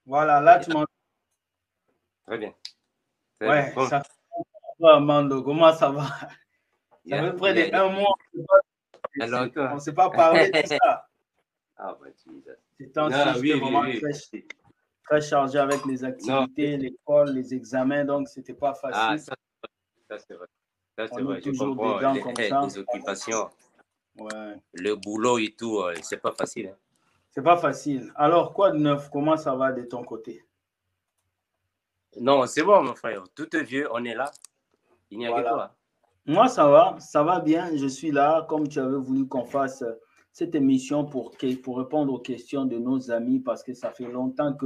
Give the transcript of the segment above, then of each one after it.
Voilà, là, tu m'entends. Très bien. Très bien. Ouais, Bon. ça va, Mando. Comment ça va? Ça Yeah, fait près de yeah. un mois. Alors, On toi? ne s'est pas parlé de ça. Ah, bah, tu disais. Ces Non, temps-ci, j'étais oui, vraiment oui, oui. très chargé avec les Non, activités, l'école, les examens, donc c'était pas ah, facile. ça c'est vrai. Ça, c'est On est vrai. Je toujours comprends dedans comme ça. les occupations, Ouais, le boulot et tout, c'est pas facile, hein. c'est pas facile. Alors, quoi de neuf? Comment ça va de ton côté? Non, c'est bon, mon frère. Tout est vieux, on est là. Il n'y a que Voilà. toi. Moi, ça va bien. Je suis là, comme tu avais voulu qu'on fasse cette émission pour répondre aux questions de nos amis, parce que ça fait longtemps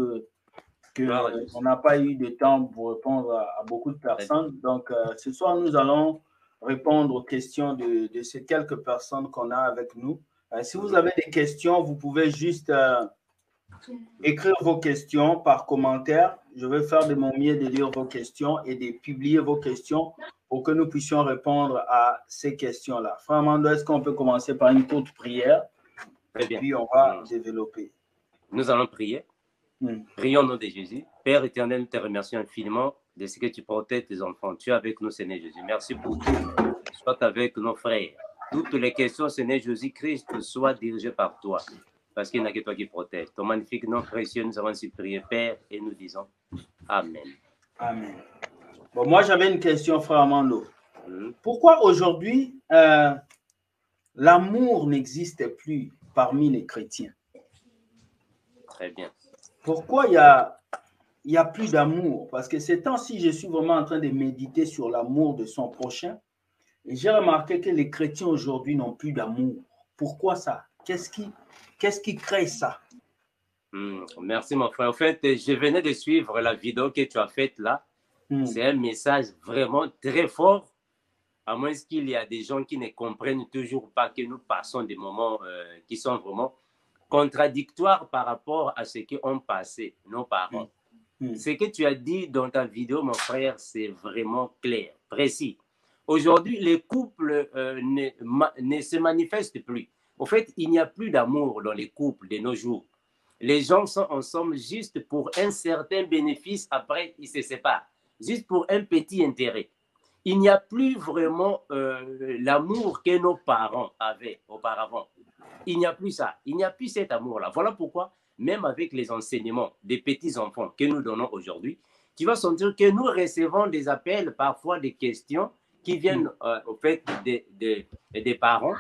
Gloire à on Jésus. n'a pas eu de temps pour répondre à beaucoup de Très bien. personnes. Donc, ce soir, nous allons répondre aux questions de ces quelques personnes qu'on a avec nous. Si vous Mhm. avez des questions, vous pouvez juste écrire vos questions par commentaire. Je vais faire de mon mieux de lire vos questions et de publier vos questions pour que nous puissions répondre à ces questions-là. Frère Mando, est-ce qu'on peut commencer par une courte prière Très et bien. puis on va développer. Nous allons prier. Prions au nom de Jésus. Père éternel, nous te remercions infiniment de ce que tu protèges tes enfants. Tu es avec nous, Seigneur Jésus. Merci pour tout. Sois avec nos frères. Toutes les questions, Seigneur Jésus-Christ, soient dirigées par toi. Parce qu'il n'y a que toi qui protège. Ton magnifique nom précieux, nous avons ainsi prié, Père, et nous disons Amen. Amen. Bon, moi, j'avais une question, frère Mando. Pourquoi aujourd'hui, l'amour n'existe plus parmi les chrétiens? Très bien. Pourquoi il y a plus d'amour? Parce que ces temps-ci, je suis vraiment en train de méditer sur l'amour de son prochain. Et j'ai remarqué que les chrétiens aujourd'hui n'ont plus d'amour. Pourquoi ça? Qu'est-ce qui crée ça? Merci, mon frère. En fait, je venais de suivre la vidéo que tu as faite là. C'est un message vraiment très fort, à moins qu'il y a des gens qui ne comprennent toujours pas que nous passons des moments qui sont vraiment contradictoires par rapport à ce qu'ont passé nos parents. Ce que tu as dit dans ta vidéo, mon frère, c'est vraiment clair, précis. Aujourd'hui, les couples ne se manifestent plus. En fait, il n'y a plus d'amour dans les couples de nos jours. Les gens sont ensemble juste pour un certain bénéfice, après ils se séparent, juste pour un petit intérêt. Il n'y a plus vraiment l'amour que nos parents avaient auparavant. Il n'y a plus ça, il n'y a plus cet amour-là. Voilà pourquoi, même avec les enseignements des petits-enfants que nous donnons aujourd'hui, tu vas sentir que nous recevons des appels, parfois des questions qui viennent au fait des parents,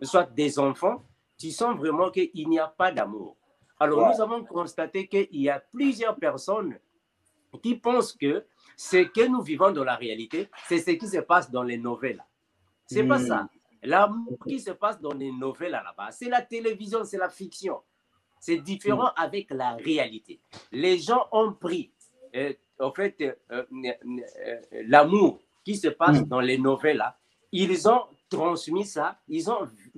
soit des enfants, tu sens vraiment qu'il n'y a pas d'amour. Alors, nous avons constaté qu'il y a plusieurs personnes qui pensent que ce que nous vivons dans la réalité, c'est ce qui se passe dans les nouvelles. C'est pas ça. L'amour qui se passe dans les nouvelles là-bas, c'est la télévision, c'est la fiction. C'est différent avec la réalité. Les gens ont pris, en fait, l'amour qui se passe dans les nouvelles là, ils ont transmis ça,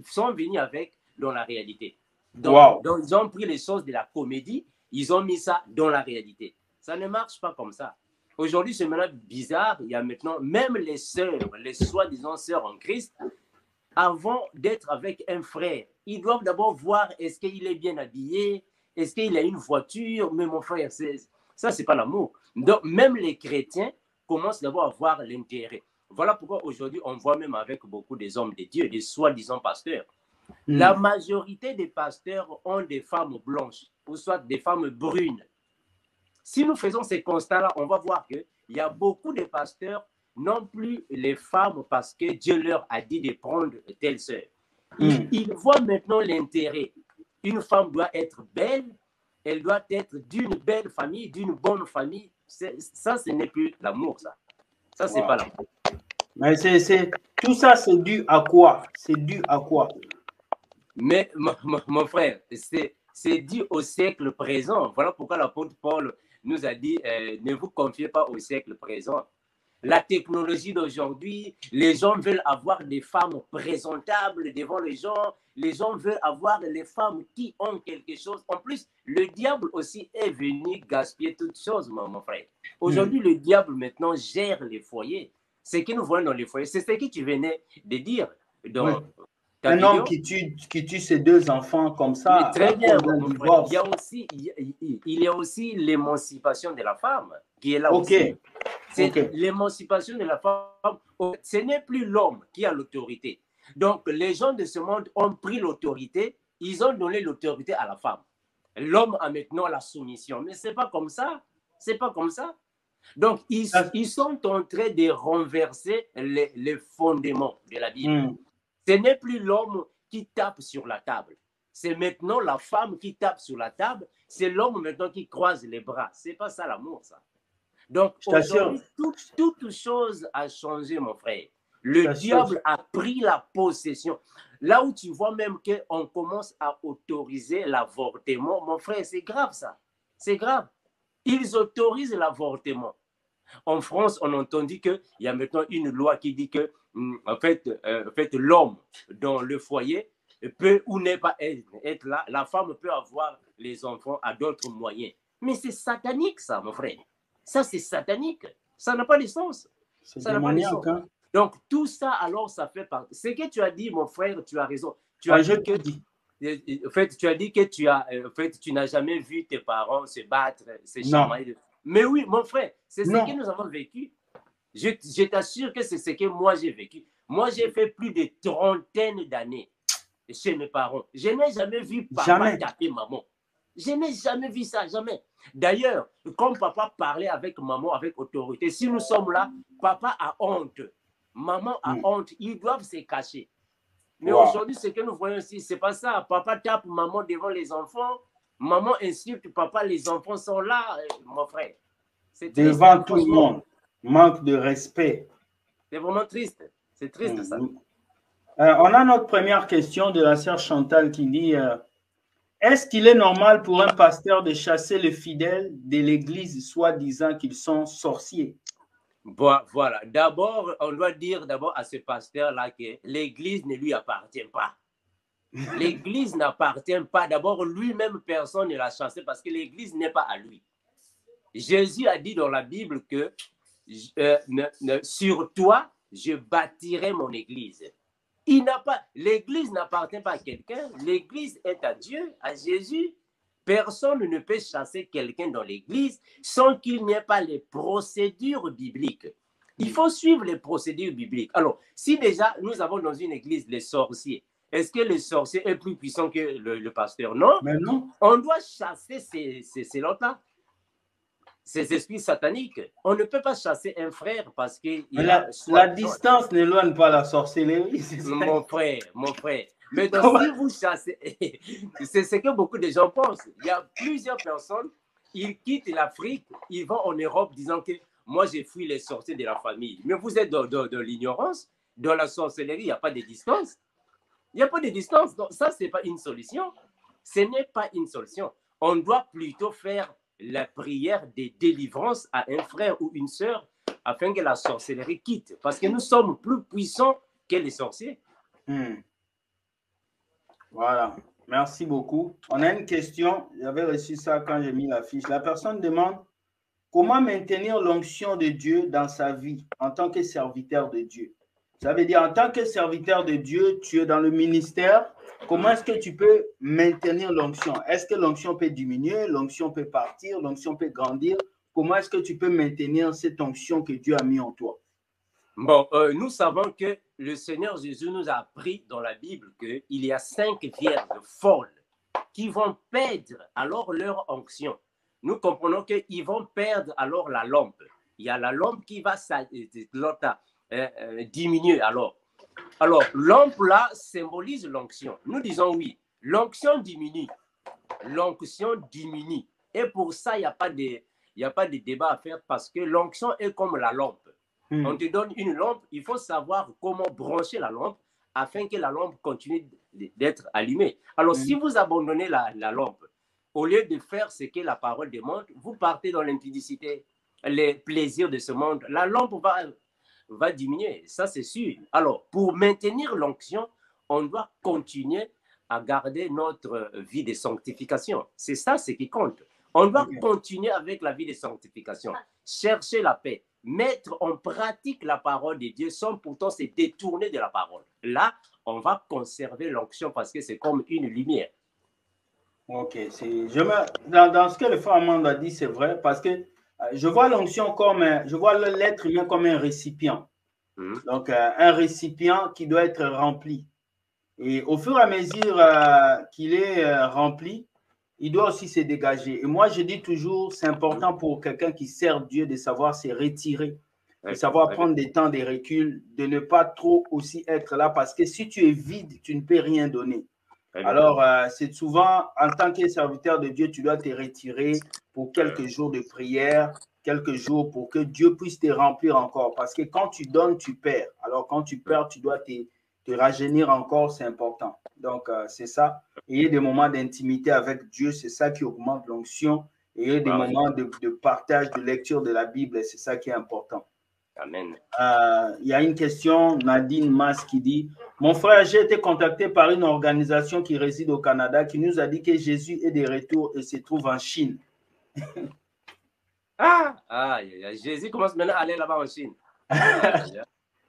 sont venus avec dans la réalité. Donc, ils ont pris les choses de la comédie, ils ont mis ça dans la réalité. Ça ne marche pas comme ça. Aujourd'hui, c'est maintenant bizarre. Il y a maintenant même les sœurs, les soi-disant sœurs en Christ, avant d'être avec un frère, ils doivent d'abord voir est-ce qu'il est bien habillé, est-ce qu'il a une voiture. Mais mon frère, ça, c'est pas l'amour. Donc, même les chrétiens commencent d'abord à voir l'intérêt. Voilà pourquoi aujourd'hui, on voit même avec beaucoup des hommes de Dieu, des soi-disant pasteurs. La majorité des pasteurs ont des femmes blanches, ou soit des femmes brunes. Si nous faisons ces constats-là, on va voir qu'il y a beaucoup de pasteurs, non plus les femmes, parce que Dieu leur a dit de prendre telle sœur. Ils voient maintenant l'intérêt. Une femme doit être belle, elle doit être d'une belle famille, d'une bonne famille. Ça, ce n'est plus l'amour, ça. Ça, c'est pas l'amour. Mais tout ça, c'est dû à quoi? C'est dû à quoi? Mais, mon frère, c'est dû au siècle présent. Voilà pourquoi l'apôtre Paul nous a dit ne vous confiez pas au siècle présent. La technologie d'aujourd'hui, les gens veulent avoir des femmes présentables devant les gens veulent avoir les femmes qui ont quelque chose. En plus, le diable aussi est venu gaspiller toutes choses, mon frère. Aujourd'hui, le diable maintenant gère les foyers. Ce que nous voyons dans les foyers, c'est ce que tu venais de dire Un homme qui tue ses 2 enfants comme ça. Très bien, mon frère. Il y a aussi l'émancipation de la femme qui est là aussi. C'est l'émancipation de la femme. Ce n'est plus l'homme qui a l'autorité. Donc, les gens de ce monde ont pris l'autorité. Ils ont donné l'autorité à la femme. L'homme a maintenant la soumission. Mais ce n'est pas comme ça. C'est pas comme ça. Donc, ils sont en train de renverser les fondements de la Bible. Ce n'est plus l'homme qui tape sur la table. C'est maintenant la femme qui tape sur la table. C'est l'homme maintenant qui croise les bras. Ce n'est pas ça l'amour, ça. Donc, aujourd'hui, toute chose a changé, mon frère. Le diable a pris la possession. Là où tu vois même qu'on commence à autoriser l'avortement, mon frère, c'est grave, ça. C'est grave. Ils autorisent l'avortement. En France, on a entendu qu'il y a maintenant une loi qui dit que, en fait l'homme dans le foyer peut ou n'est pas être là. La femme peut avoir les enfants à d'autres moyens. Mais c'est satanique, ça, mon frère. Ça, c'est satanique. Ça n'a pas de sens. Ça n'a pas de sens. Hein? Donc, tout ça, alors, ça fait partie. Ce que tu as dit, mon frère, tu as raison. Tu as dit que, en fait, tu as dit que tu n'as jamais vu tes parents se battre, se chamailler. Mais oui, mon frère, c'est ce que nous avons vécu. Je t'assure que c'est ce que moi j'ai vécu. Moi, j'ai fait plus de 30 d'années chez mes parents. Je n'ai jamais vu papa taper maman. Je n'ai jamais vu ça, jamais. D'ailleurs, quand papa parlait avec maman avec autorité, si nous sommes là, papa a honte, maman a honte, ils doivent se cacher. Mais aujourd'hui, ce que nous voyons ici, ce n'est pas ça. Papa tape maman devant les enfants. Maman insulte papa, les enfants sont là, mon frère. Devant tout le monde. Manque de respect. C'est vraiment triste. C'est triste, ça. On a notre première question de la sœur Chantal qui dit est-ce qu'il est normal pour un pasteur de chasser les fidèles de l'église, soi-disant qu'ils sont sorciers? Voilà. D'abord, on doit dire d'abord à ce pasteur-là que l'église ne lui appartient pas. L'église n'appartient pas. D'abord, lui-même, personne ne l'a chassé parce que l'église n'est pas à lui. Jésus a dit dans la Bible que sur toi, je bâtirai mon église. L'église n'appartient pas à quelqu'un. L'église est à Dieu, à Jésus. Personne ne peut chasser quelqu'un dans l'église sans qu'il n'y ait pas les procédures bibliques. Il faut suivre les procédures bibliques. Alors, si déjà nous avons dans une église les sorciers, est-ce que le sorcier est plus puissant que le pasteur? Non. Mais non. On doit chasser ces lots-là, ces esprits sataniques. On ne peut pas chasser un frère parce que... La distance n'éloigne pas la sorcellerie. Mon frère. Mais donc, si vous chassez... c'est ce que beaucoup de gens pensent. Il y a plusieurs personnes, ils quittent l'Afrique, ils vont en Europe disant que moi, j'ai fui les sorciers de la famille. Mais vous êtes dans l'ignorance. Dans la sorcellerie, il n'y a pas de distance. Il n'y a pas de distance. Donc, ça, ce n'est pas une solution. Ce n'est pas une solution. On doit plutôt faire la prière de délivrance à un frère ou une sœur afin que la sorcellerie quitte. Parce que nous sommes plus puissants que les sorciers. Voilà. Merci beaucoup. On a une question. J'avais reçu ça quand j'ai mis la fiche. La personne demande comment maintenir l'onction de Dieu dans sa vie en tant que serviteur de Dieu. Ça veut dire, en tant que serviteur de Dieu, tu es dans le ministère. Comment est-ce que tu peux maintenir l'onction? Est-ce que l'onction peut diminuer? L'onction peut partir? L'onction peut grandir? Comment est-ce que tu peux maintenir cette onction que Dieu a mis en toi? Bon, nous savons que le Seigneur Jésus nous a appris dans la Bible qu'il y a 5 vierges folles qui vont perdre alors leur onction. Nous comprenons qu'ils vont perdre alors la lampe. Il y a la lampe qui va diminuer alors. Alors, lampe là symbolise l'onction. Nous disons oui, l'onction diminue. L'onction diminue. Et pour ça, il n'y a pas de débat à faire parce que l'onction est comme la lampe. On te donne une lampe, il faut savoir comment brancher la lampe afin que la lampe continue d'être allumée. Alors, si vous abandonnez la lampe, au lieu de faire ce que la parole demande, vous partez dans l'impudicité, les plaisirs de ce monde. La lampe va diminuer, ça c'est sûr. Alors, pour maintenir l'onction, on doit continuer à garder notre vie de sanctification. C'est ça ce qui compte. On doit continuer avec la vie de sanctification, chercher la paix, mettre en pratique la parole de Dieu sans pourtant se détourner de la parole. Là, on va conserver l'onction parce que c'est comme une lumière. Ok, dans ce que le frère Armand a dit, c'est vrai, parce que je vois l'onction comme, je vois l'être humain comme un récipient. Donc, un récipient qui doit être rempli. Et au fur et à mesure qu'il est rempli, il doit aussi se dégager. Et moi, je dis toujours, c'est important pour quelqu'un qui sert Dieu de savoir se retirer, de savoir prendre des temps de recul, de ne pas trop aussi être là, parce que si tu es vide, tu ne peux rien donner. Alors, c'est souvent, en tant que serviteur de Dieu, tu dois te retirer pour quelques jours de prière, quelques jours pour que Dieu puisse te remplir encore. Parce que quand tu donnes, tu perds. Alors, quand tu perds, tu dois te rajeunir encore, c'est important. Donc, c'est ça. Ayez des moments d'intimité avec Dieu, c'est ça qui augmente l'onction. Ayez des moments de partage, de lecture de la Bible, c'est ça qui est important. Amen. Il y a une question, Nadine Mas qui dit, mon frère, j'ai été contacté par une organisation qui réside au Canada qui nous a dit que Jésus est de retour et se trouve en Chine. Jésus commence maintenant à aller là-bas en Chine.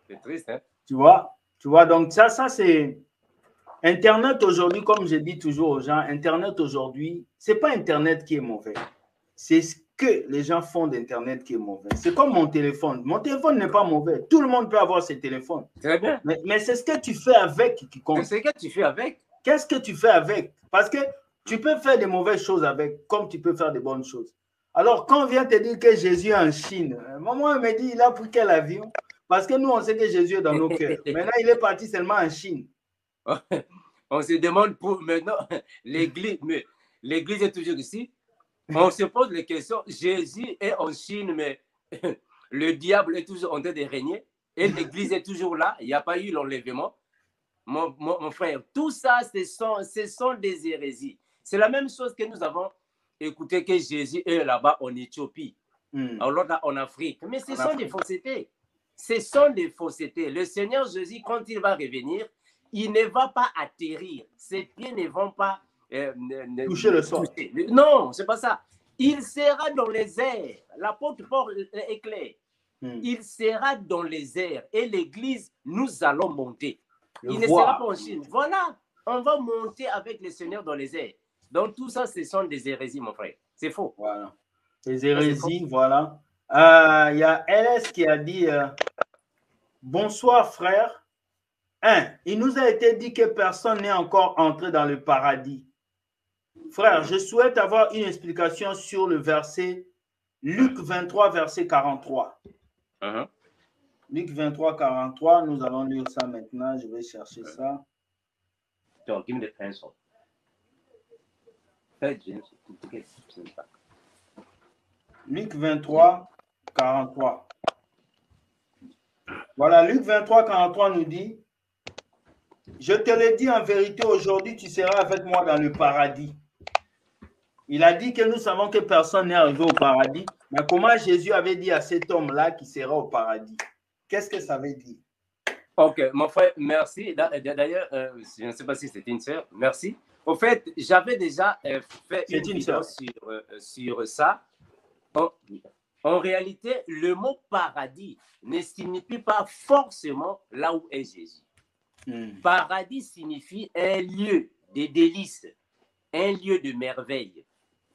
C'est triste, hein? Tu vois, donc ça c'est Internet aujourd'hui, comme je dis toujours aux gens, Internet aujourd'hui, c'est pas Internet qui est mauvais. C'est ce que les gens font d'Internet qui est mauvais. C'est comme mon téléphone. Mon téléphone n'est pas mauvais. Tout le monde peut avoir ses téléphones. Très bien. Mais c'est ce que tu fais avec qui compte. C'est ce que tu fais avec. Qu'est-ce que tu fais avec? Parce que tu peux faire des mauvaises choses avec, comme tu peux faire des bonnes choses. Alors, quand on vient te dire que Jésus est en Chine, maman me dit, il a pris quel avion? Parce que nous, on sait que Jésus est dans nos cœurs. Maintenant, il est parti seulement en Chine. On se demande pour maintenant, l'église est toujours ici. On se pose les questions. Jésus est en Chine, mais le diable est toujours en train de régner et l'église est toujours là. Il n'y a pas eu l'enlèvement. Mon frère, tout ça, ce sont des hérésies. C'est la même chose que nous avons écouté que Jésus est là-bas en Éthiopie, alors là en Afrique. Mais ce sont des faussetés. Ce sont des faussetés. Le Seigneur Jésus, quand il va revenir, il ne va pas atterrir. Ses pieds ne vont pas toucher le sol. Non, c'est pas ça. Il sera dans les airs. L'apôtre Paul est clair. Il sera dans les airs et l'église, nous allons monter. Il ne sera pas en Chine. Voilà, on va monter avec le Seigneur dans les airs. Donc tout ça, ce sont des hérésies, mon frère. C'est faux. Voilà. Les hérésies, voilà. Il y a LS qui a dit bonsoir frère. Il nous a été dit que personne n'est encore entré dans le paradis. Frère, je souhaite avoir une explication sur le verset Luc 23, verset 43. Luc 23, 43, nous allons lire ça maintenant. Je vais chercher ça. Donc, give me the pencil. Luc 23, 43. Voilà, Luc 23, 43 nous dit, je te le dis en vérité, aujourd'hui, tu seras avec moi dans le paradis. Il a dit que nous savons que personne n'est arrivé au paradis. Mais comment Jésus avait dit à cet homme-là qu'il sera au paradis? Qu'est-ce que ça veut dire? Ok, mon frère, merci. D'ailleurs, je ne sais pas si c'était une sœur. Merci. Au fait, j'avais déjà fait une vidéo sur ça. En réalité, le mot paradis ne signifie pas forcément là où est Jésus. Paradis signifie un lieu de délices, un lieu de merveille,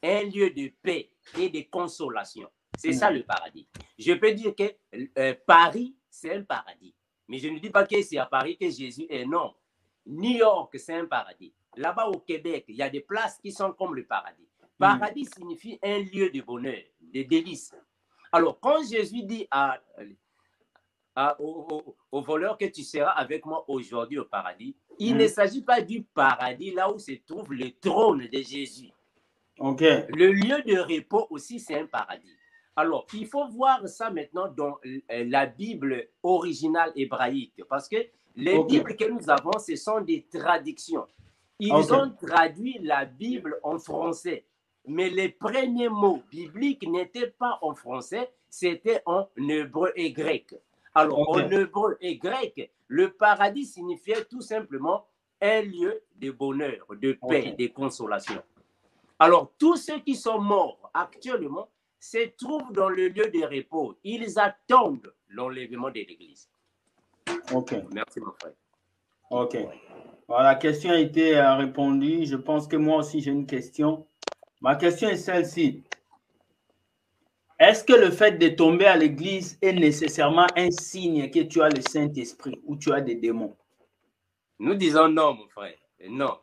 un lieu de paix et de consolation. C'est ça le paradis. Je peux dire que Paris, c'est un paradis. Mais je ne dis pas que c'est à Paris que Jésus est. Non. New York, c'est un paradis. Là-bas au Québec, il y a des places qui sont comme le paradis. Paradis signifie un lieu de bonheur, de délices. Alors, quand Jésus dit au voleur que tu seras avec moi aujourd'hui au paradis, il ne s'agit pas du paradis là où se trouve le trône de Jésus. Le lieu de repos aussi, c'est un paradis. Alors, il faut voir ça maintenant dans la Bible originale hébraïque, parce que les Bibles que nous avons, ce sont des traductions. Ils ont traduit la Bible en français, mais les premiers mots bibliques n'étaient pas en français, c'était en hébreu et grec. Alors, en hébreu et grec, le paradis signifiait tout simplement un lieu de bonheur, de paix, de consolation. Alors, tous ceux qui sont morts actuellement se trouvent dans le lieu de repos. Ils attendent l'enlèvement de l'Église. Ok. Merci, mon frère. Ok. Bon, la question a été répondue. Je pense que moi aussi, j'ai une question. Ma question est celle-ci. Est-ce que le fait de tomber à l'église est nécessairement un signe que tu as le Saint-Esprit ou tu as des démons? Nous disons non, mon frère. Non.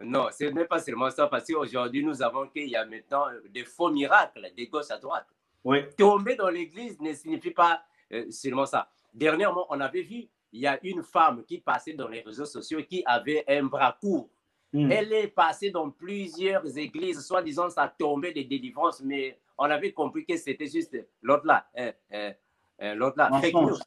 Non, ce n'est pas seulement ça, parce qu'aujourd'hui, nous avons qu'il y a maintenant des faux miracles de gauche à droite. Oui. Tomber dans l'église ne signifie pas seulement ça. Dernièrement, on avait vu, il y a une femme qui passait dans les réseaux sociaux qui avait un bras court. Elle est passée dans plusieurs églises, soi-disant ça tombait de délivrance, mais on avait compris que c'était juste l'autre là, fake news,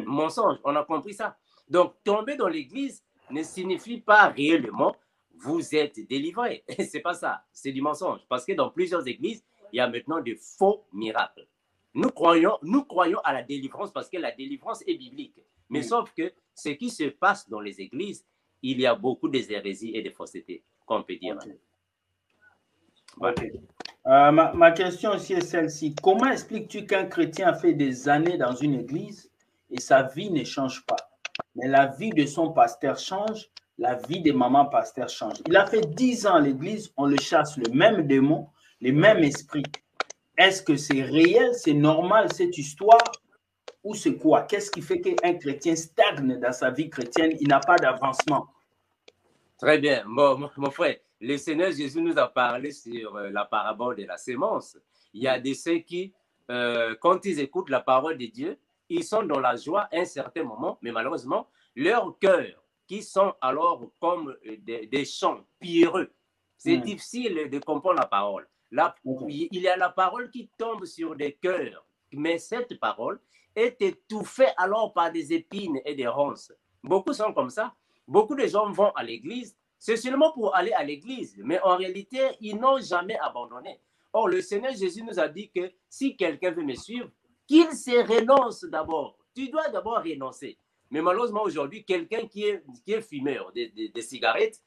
mensonge. On a compris ça. Donc, tomber dans l'église ne signifie pas réellement vous êtes délivré. C'est pas ça, c'est du mensonge. Parce que dans plusieurs églises, il y a maintenant de faux miracles. Nous croyons à la délivrance parce que la délivrance est biblique. Mais sauf que ce qui se passe dans les églises, il y a beaucoup d'hérésies et de faussetés, qu'on peut dire. Okay. Voilà. Okay. Ma question aussi est celle-ci. Comment expliques-tu qu'un chrétien a fait des années dans une église et sa vie ne change pas? Mais la vie de son pasteur change, la vie des mamans pasteurs change. Il a fait 10 ans à l'église, on le chasse le même démon, les mêmes esprits. Est-ce que c'est réel, c'est normal cette histoire ou c'est quoi? Qu'est-ce qui fait qu'un chrétien stagne dans sa vie chrétienne, il n'a pas d'avancement? Très bien. Bon, mon frère, le Seigneur Jésus nous a parlé sur la parabole de la sémence. Il y a de ceux qui, quand ils écoutent la parole de Dieu, ils sont dans la joie à un certain moment, mais malheureusement, leur cœur, qui sont alors comme des chants pierreux, c'est difficile de comprendre la parole. Là, il y a la parole qui tombe sur des cœurs, mais cette parole est étouffée alors par des épines et des ronces. Beaucoup sont comme ça. Beaucoup de gens vont à l'église, c'est seulement pour aller à l'église, mais en réalité, ils n'ont jamais abandonné. Or, le Seigneur Jésus nous a dit que si quelqu'un veut me suivre, qu'il se renonce d'abord. Tu dois d'abord renoncer. Mais malheureusement, aujourd'hui, quelqu'un qui est fumeur de cigarettes,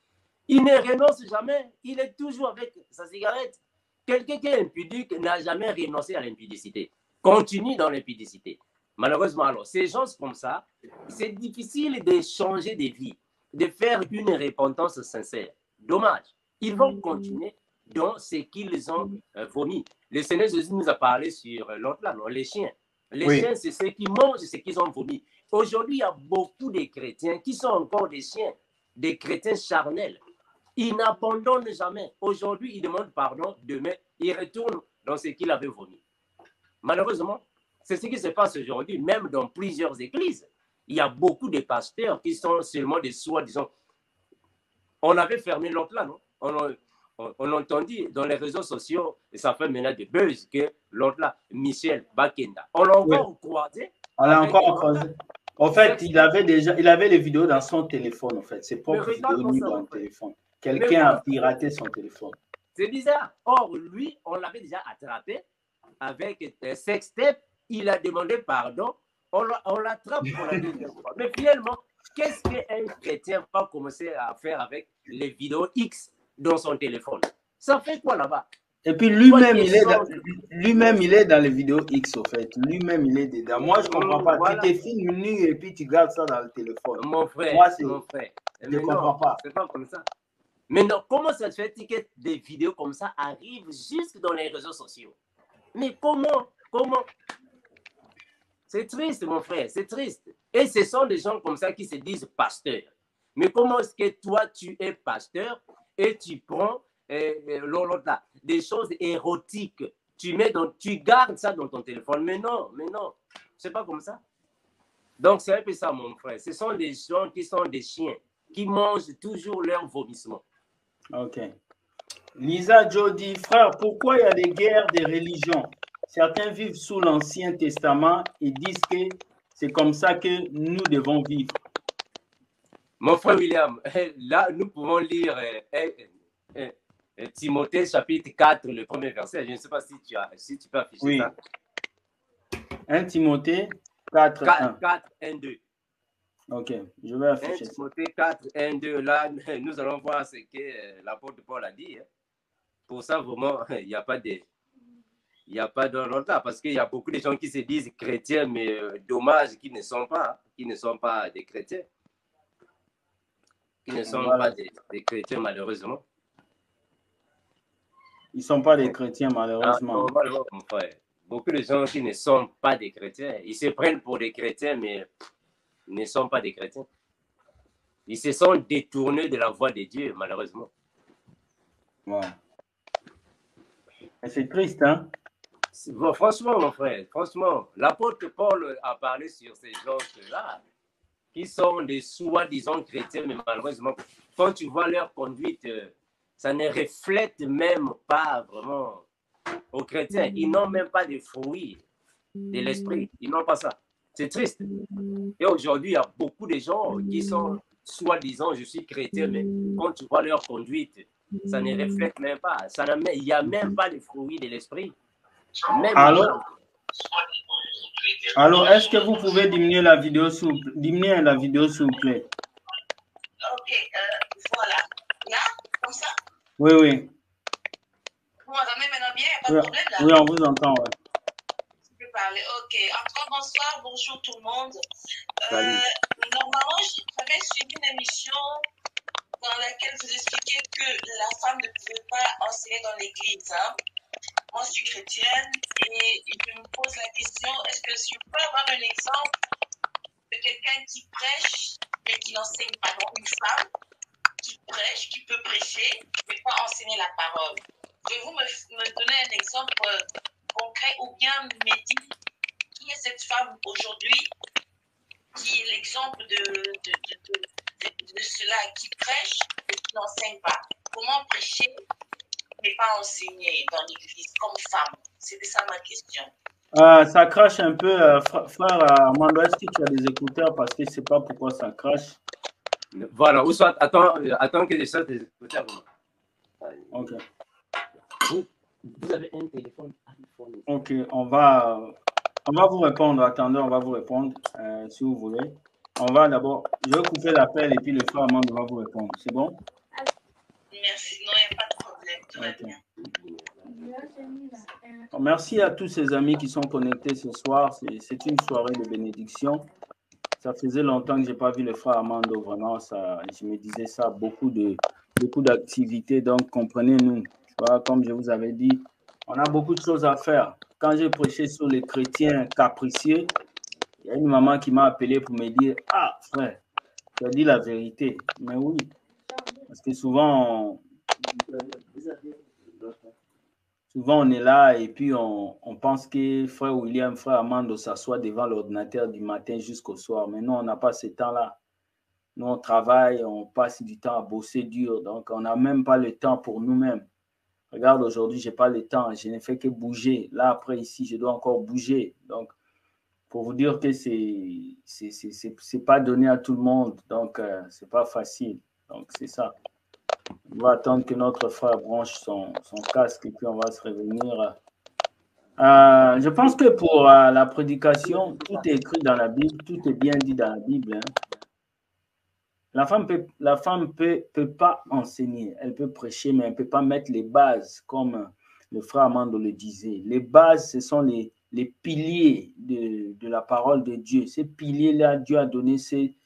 il ne renonce jamais. Il est toujours avec sa cigarette. Quelqu'un qui est impudique n'a jamais renoncé à l'impudicité. Continue dans l'impudicité. Malheureusement, alors, ces gens comme ça, c'est difficile de changer de vie, de faire une repentance sincère. Dommage. Ils vont continuer dans ce qu'ils ont vomi. Le Seigneur Jésus nous a parlé sur l'autre là, les chiens. Les chiens, c'est ceux qui mangent ce qu'ils ont vomi. Aujourd'hui, il y a beaucoup de chrétiens qui sont encore des chiens, des chrétiens charnels. Ils n'abandonnent jamais. Aujourd'hui, ils demandent pardon. Demain, ils retournent dans ce qu'ils avaient vomi. Malheureusement, c'est ce qui se passe aujourd'hui, même dans plusieurs églises. Il y a beaucoup de pasteurs qui sont seulement des soi-disant. On avait fermé l'autre là, non? On entendit dans les réseaux sociaux, et ça fait maintenant des buzz, que l'autre là, Michel Bakenda, on l'a encore croisé. On l'a encore croisé. En fait, il avait les vidéos dans son téléphone, en fait. Ses propres vidéos mises dans le téléphone. Quelqu'un a piraté son téléphone. C'est bizarre. Or, lui, on l'avait déjà attrapé avec un sextape. Il a demandé pardon. On l'attrape pour la deuxième fois. Mais finalement, qu'est-ce qu'un chrétien va commencer à faire avec les vidéos X dans son téléphone? Ça fait quoi là-bas? Et puis lui-même, il est dans les vidéos X, au fait. Lui-même, il est dedans. Moi, je ne comprends pas. Voilà. Tu te filmes nu et puis tu gardes ça dans le téléphone. Mon frère, Moi, je ne comprends pas. C'est pas comme ça. Mais non, comment ça se fait que des vidéos comme ça arrivent jusque dans les réseaux sociaux? Mais comment? C'est triste, mon frère, c'est triste. Et ce sont des gens comme ça qui se disent pasteurs. Mais comment est-ce que toi, tu es pasteur et tu prends des choses érotiques, tu gardes ça dans ton téléphone? Mais non, c'est pas comme ça. Donc, c'est un peu ça, mon frère. Ce sont des gens qui sont des chiens, qui mangent toujours leur vomissement. Ok. Lisa Joe dit, frère, pourquoi il y a des guerres des religions? Certains vivent sous l'Ancien Testament et disent que c'est comme ça que nous devons vivre. Mon frère William, là, nous pouvons lire Timothée chapitre 4, le premier verset. Je ne sais pas si tu peux afficher ça. 1 Timothée 4, 1, 2. Ok, je vais afficher 1 Timothée 4, 1, 2. Là, nous allons voir ce que l'apôtre Paul a dit. Pour ça, vraiment, il n'y a pas de retard parce qu'il y a beaucoup de gens qui se disent chrétiens, mais dommage qu'ils ne sont pas des chrétiens. qui ne sont pas des chrétiens, malheureusement. Ils ne sont pas des chrétiens, malheureusement. Normalement, mon frère. Beaucoup de gens qui ne sont pas des chrétiens, ils se prennent pour des chrétiens, mais ils ne sont pas des chrétiens. Ils se sont détournés de la voie de Dieu, malheureusement. Wow. C'est triste, hein? Bon, franchement, mon frère, franchement, l'apôtre Paul a parlé sur ces gens-là, qui sont des soi-disant chrétiens, mais malheureusement, quand tu vois leur conduite, ça ne reflète même pas vraiment aux chrétiens. Ils n'ont même pas de fruits de l'esprit. Ils n'ont pas ça. C'est triste. Et aujourd'hui, il y a beaucoup de gens qui sont soi-disant, je suis chrétien, mais quand tu vois leur conduite, ça ne reflète même pas. Il n'y a même pas de fruits de l'esprit. Alors, est-ce que vous pouvez diminuer la vidéo, s'il vous plaît? Ok, voilà. Là, comme ça? Oui, oui. Vous m'entendez maintenant bien? Pas de problème là? Oui, on vous entend. Ouais. Je peux parler. Ok. En tout cas, bonsoir, bonjour tout le monde. Normalement, j'avais suivi une émission dans laquelle vous expliquez que la femme ne pouvait pas enseigner dans l'église. Hein? Moi, je suis chrétienne et je me pose la question, est-ce que je peux avoir un exemple de quelqu'un qui prêche mais qui n'enseigne pas? Donc, une femme qui prêche, qui peut prêcher, mais pas enseigner la parole. Pouvez-vous me donner un exemple concret ou bien me dire qui est cette femme aujourd'hui qui est l'exemple de cela qui prêche et qui n'enseigne pas? Comment prêcher mais pas enseigner dans l'église comme femme? C'était ça ma question. Ça crache un peu, frère Armando. Est-ce que tu as des écouteurs? Parce que je ne sais pas pourquoi ça crache. Voilà, ou soit attends que je sorte des écouteurs. Ok. Vous avez un téléphone? Ok, on va vous répondre. Attendez, on va vous répondre si vous voulez. On va d'abord, je vais couper l'appel et puis le frère Armando va vous répondre. C'est bon? Merci, non, il n'y a pas de problème, tout va bien. Merci à tous ces amis qui sont connectés ce soir. C'est une soirée de bénédiction. Ça faisait longtemps que je n'ai pas vu le frère Armando. Vraiment, je me disais ça, beaucoup d'activités. Donc, comprenez-nous. Comme je vous avais dit, on a beaucoup de choses à faire. Quand j'ai prêché sur les chrétiens capricieux, il y a une maman qui m'a appelé pour me dire « Ah, frère, tu as dit la vérité. » Mais oui, parce que souvent, on est là et puis on pense que frère William, frère Armando s'assoit devant l'ordinateur du matin jusqu'au soir. Mais non, on n'a pas ce temps-là. Nous, on travaille, on passe du temps à bosser dur. Donc, on n'a même pas le temps pour nous-mêmes. Regarde, aujourd'hui, je n'ai pas le temps. Je n'ai fait que bouger. Là, après, ici, je dois encore bouger. Donc, pour vous dire que c'est pas donné à tout le monde. Donc, c'est pas facile. Donc, c'est ça. On va attendre que notre frère branche son casque et puis on va se revenir. Je pense que pour la prédication, tout est écrit dans la Bible, tout est bien dit dans la Bible. Hein. La femme peut pas enseigner, elle peut prêcher, mais elle ne peut pas mettre les bases, comme le frère Armando le disait. Les bases, ce sont les piliers de la parole de Dieu. Ces piliers-là, Dieu a donné cette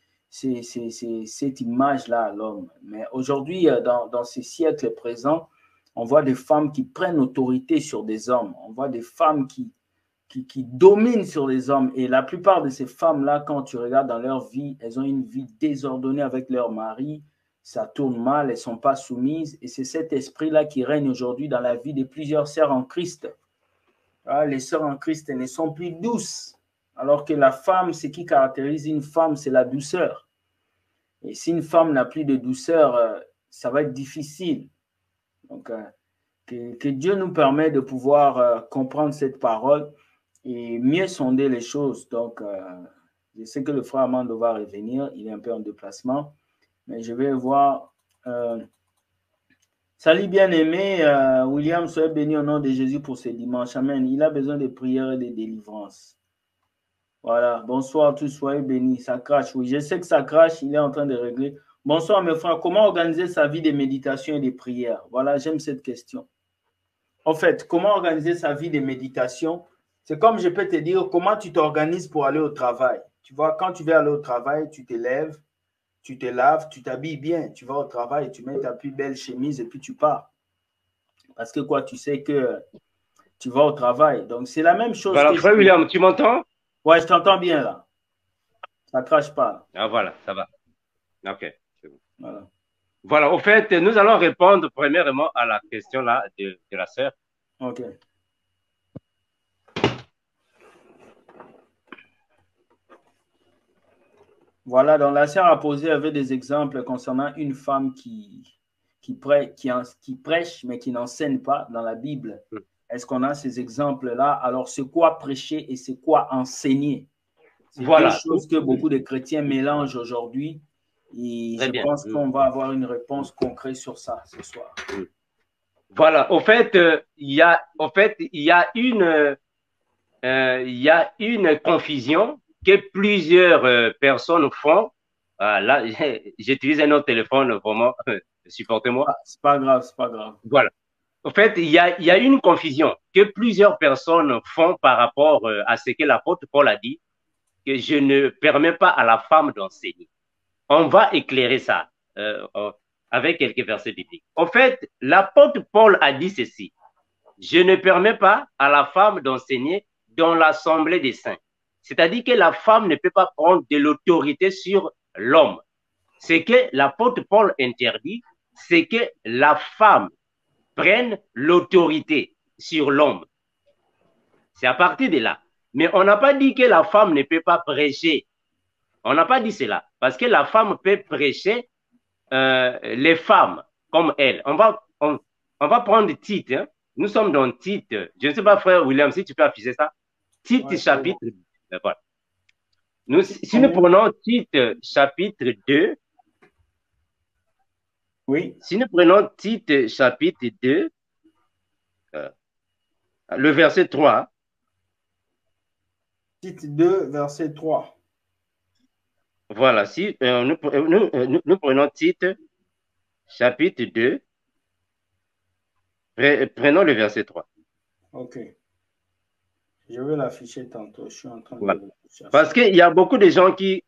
image-là à l'homme. Mais aujourd'hui, dans ces siècles présents, on voit des femmes qui prennent autorité sur des hommes. On voit des femmes qui dominent sur les hommes. Et la plupart de ces femmes-là, quand tu regardes dans leur vie, elles ont une vie désordonnée avec leur mari. Ça tourne mal, elles ne sont pas soumises. Et c'est cet esprit-là qui règne aujourd'hui dans la vie de plusieurs sœurs en Christ. Les sœurs en Christ, elles ne sont plus douces. Alors que la femme, ce qui caractérise une femme, c'est la douceur. Et si une femme n'a plus de douceur, ça va être difficile. Donc, que Dieu nous permette de pouvoir comprendre cette parole et mieux sonder les choses. Donc, je sais que le frère Armando va revenir. Il est un peu en déplacement. Mais je vais voir. Salut bien-aimé. William, soyez béni au nom de Jésus pour ce dimanche. Amen. Il a besoin de prières et de délivrance. Voilà. Bonsoir à tous. Soyez bénis. Ça crache. Oui, je sais que ça crache. Il est en train de régler. Bonsoir mes frères. Comment organiser sa vie de méditation et de prière? Voilà, j'aime cette question. En fait, comment organiser sa vie de méditation? C'est comme je peux te dire comment tu t'organises pour aller au travail. Tu vois, quand tu veux aller au travail, tu te lèves, tu te laves, tu t'habilles bien, tu vas au travail, tu mets ta plus belle chemise et puis tu pars. Parce que quoi, tu sais que tu vas au travail. Donc, c'est la même chose. Voilà, frère William, tu m'entends? Ouais, je t'entends bien là. Ça ne crache pas. Ah, voilà, ça va. OK. Voilà. Voilà, au fait, nous allons répondre premièrement à la question là de la sœur. OK. Voilà, donc la sœur a posé avec des exemples concernant une femme qui prêche, mais qui n'enseigne pas dans la Bible. Est-ce qu'on a ces exemples-là? Alors, c'est quoi prêcher et c'est quoi enseigner? C'est voilà. Deux choses que beaucoup de chrétiens mélangent aujourd'hui. Et je pense qu'on va avoir une réponse concrète sur ça ce soir. Voilà, au fait, il y a une confusion que plusieurs personnes font. Là, j'utilise un autre téléphone, vraiment, supportez-moi. C'est pas grave, c'est pas grave. Voilà. En fait, il y a une confusion que plusieurs personnes font par rapport à ce que l'apôtre Paul a dit, que je ne permets pas à la femme d'enseigner. On va éclairer ça avec quelques versets bibliques. En fait, l'apôtre Paul a dit ceci: je ne permets pas à la femme d'enseigner dans l'assemblée des saints. C'est-à-dire que la femme ne peut pas prendre de l'autorité sur l'homme. Ce que l'apôtre Paul interdit, c'est que la femme prenne l'autorité sur l'homme. C'est à partir de là. Mais on n'a pas dit que la femme ne peut pas prêcher. On n'a pas dit cela. Parce que la femme peut prêcher les femmes comme elle. On va prendre Tite. Hein. Nous sommes dans Tite. Je ne sais pas, frère William, si tu peux afficher ça. Tite, ouais, chapitre. Voilà. Si nous prenons Tite, chapitre 2. Oui. Si nous prenons Tite, chapitre 2, le verset 3. Tite 2, verset 3. Voilà. Si nous prenons Tite, chapitre 2, prenons le verset 3. OK. Je vais l'afficher tantôt. Je suis en train voilà. de chercher. Parce qu'il y a beaucoup de gens qui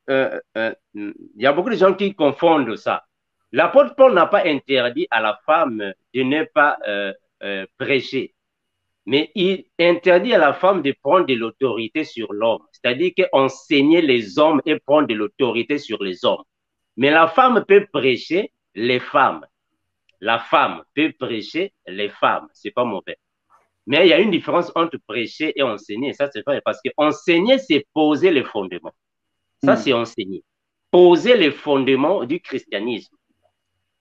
confondent ça. L'apôtre Paul n'a pas interdit à la femme de ne pas prêcher, mais il interdit à la femme de prendre de l'autorité sur l'homme. C'est-à-dire qu'enseigner les hommes et prendre de l'autorité sur les hommes. Mais la femme peut prêcher les femmes. La femme peut prêcher les femmes. C'est pas mauvais. Mais il y a une différence entre prêcher et enseigner. Ça, c'est vrai. Parce que enseigner, c'est poser les fondements. Ça, c'est enseigner. Poser les fondements du christianisme.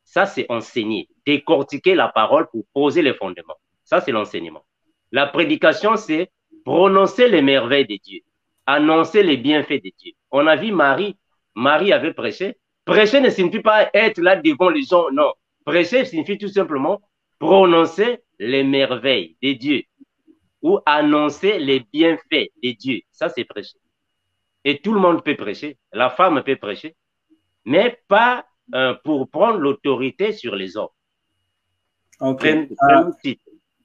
Ça, c'est enseigner. Décortiquer la parole pour poser les fondements. Ça, c'est l'enseignement. La prédication, c'est prononcer les merveilles de Dieu. Annoncer les bienfaits de Dieu. On a vu Marie. Marie avait prêché. Prêcher ne signifie pas être là devant les gens. Non. Prêcher signifie tout simplement prononcer les merveilles de Dieu ou annoncer les bienfaits de Dieu. Ça, c'est prêcher. Et tout le monde peut prêcher. La femme peut prêcher, mais pas pour prendre l'autorité sur les hommes. Okay.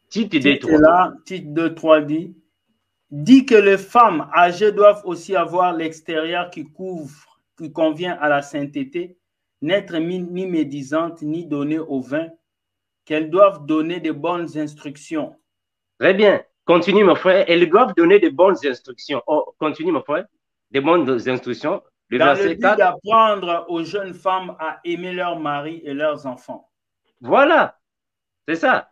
Tite 2.3. Tite 2.3 dit que les femmes âgées doivent aussi avoir l'extérieur qui convient à la sainteté, n'être ni médisantes, ni donner au vin, qu'elles doivent donner de bonnes instructions. Très bien. Continue, mon frère. Elles doivent donner de bonnes instructions. Oh, continue, mon frère. De bonnes instructions. Dans le but d'apprendre aux jeunes femmes à aimer leur mari et leurs enfants. Voilà. C'est ça.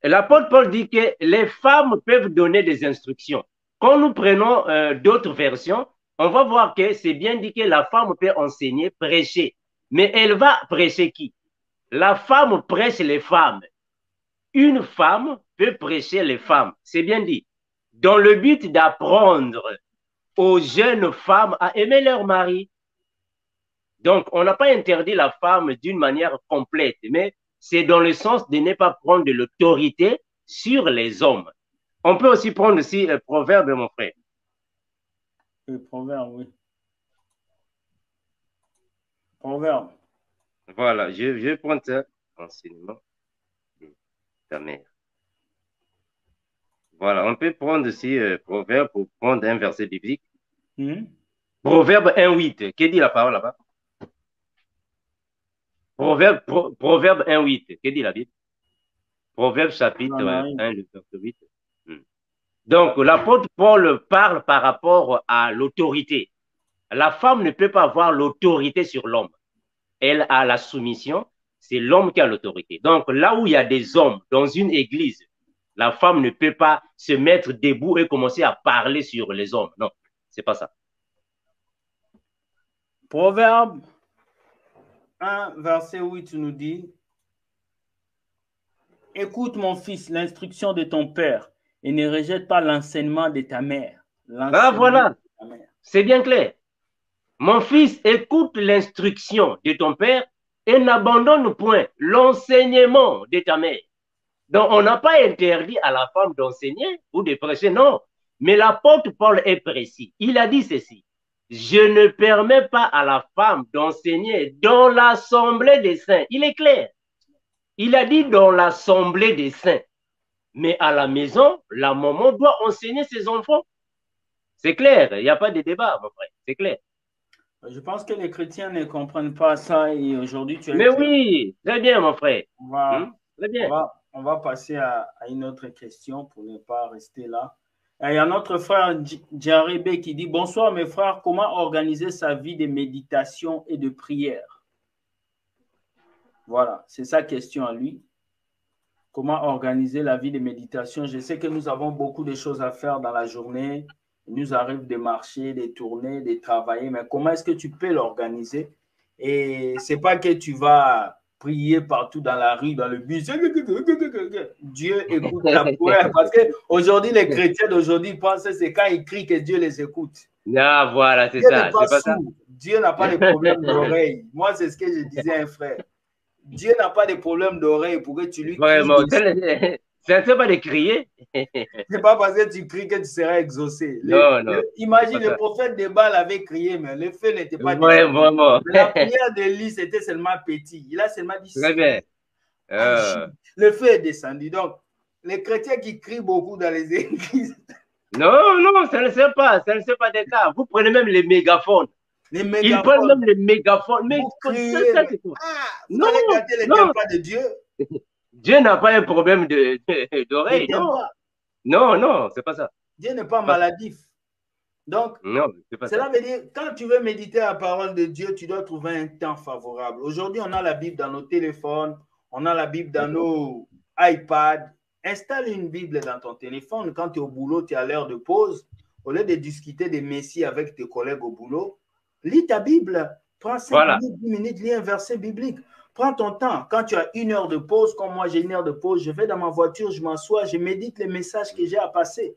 L'apôtre Paul dit que les femmes peuvent donner des instructions. Quand nous prenons d'autres versions, on va voir que c'est bien dit que la femme peut enseigner, prêcher. Mais elle va prêcher qui? La femme prêche les femmes. Une femme peut prêcher les femmes. C'est bien dit. Dans le but d'apprendre aux jeunes femmes à aimer leur mari. Donc, on n'a pas interdit la femme d'une manière complète, mais c'est dans le sens de ne pas prendre de l'autorité sur les hommes. On peut aussi prendre aussi le proverbe, mon frère. Le proverbe, oui. Proverbe. Voilà, je vais prendre ça. Enseignement de ta mère. Voilà, on peut prendre aussi proverbe pour prendre un verset biblique. Proverbe 1.8. Que dit la parole là-bas? Proverbe 1,8. Que dit la Bible? Proverbe chapitre 1, le verset 8. Donc, l'apôtre Paul parle par rapport à l'autorité. La femme ne peut pas avoir l'autorité sur l'homme. Elle a la soumission, c'est l'homme qui a l'autorité. Donc, là où il y a des hommes dans une église, la femme ne peut pas se mettre debout et commencer à parler sur les hommes. Non, c'est pas ça. Proverbe 1, verset 8 nous dit: écoute mon fils, l'instruction de ton père et ne rejette pas l'enseignement de ta mère. Ah voilà, c'est bien clair. Mon fils, écoute l'instruction de ton père et n'abandonne point l'enseignement de ta mère. Donc, on n'a pas interdit à la femme d'enseigner ou de prêcher, non. Mais l'apôtre Paul est précis. Il a dit ceci: je ne permets pas à la femme d'enseigner dans l'assemblée des saints. Il est clair. Il a dit dans l'assemblée des saints. Mais à la maison, la maman doit enseigner ses enfants. C'est clair, il n'y a pas de débat, mon frère, c'est clair. Je pense que les chrétiens ne comprennent pas ça et aujourd'hui tu as... Mais oui, très bien, mon frère. Très bien. On va passer à une autre question pour ne pas rester là. Il y a notre frère Djarébé qui dit: bonsoir mes frères, comment organiser sa vie de méditation et de prière? Voilà, c'est sa question à lui. Comment organiser la vie de méditation? Je sais que nous avons beaucoup de choses à faire dans la journée. Il nous arrive de marcher, de tourner, de travailler, mais comment est-ce que tu peux l'organiser? Et c'est pas que tu vas prier partout dans la rue, dans le bus. Dieu écoute ta prière. Parce qu'aujourd'hui, les chrétiens d'aujourd'hui pensent que c'est quand ils crient que Dieu les écoute. Ah, voilà, c'est ça. Pas ça. Dieu n'a pas de problème d'oreille. Moi, c'est ce que je disais à un frère. Dieu n'a pas de problème d'oreille pour que tu lui cries. C'est pas de crier. C'est pas parce que tu cries que tu seras exaucé. Non. Imagine, le prophète de Baal avait crié, mais le feu n'était pas vraiment. Mais la prière d'Élie, c'était seulement petit. Il a seulement dit: très bien. Le feu est descendu. Donc, les chrétiens qui crient beaucoup dans les églises. Non, ça ne sert pas. Ça ne sert pas des cas. Vous prenez même les mégaphones. Ils prennent même les mégaphones. Mais ça, c'est quoi? Non, pas de Dieu. Dieu n'a pas un problème d'oreille. Non, c'est pas ça. Dieu n'est pas maladif. Donc, cela veut dire, quand tu veux méditer la parole de Dieu, tu dois trouver un temps favorable. Aujourd'hui, on a la Bible dans nos téléphones, on a la Bible dans nos iPads. Installe une Bible dans ton téléphone. Quand tu es au boulot, tu es à l'heure de pause. Au lieu de discuter des messies avec tes collègues au boulot, lis ta Bible. Prends 5 minutes, 10 minutes, lis un verset biblique. Prends ton temps. Quand tu as 1 heure de pause, comme moi j'ai 1 heure de pause, je vais dans ma voiture, je m'assois, je médite les messages que j'ai à passer.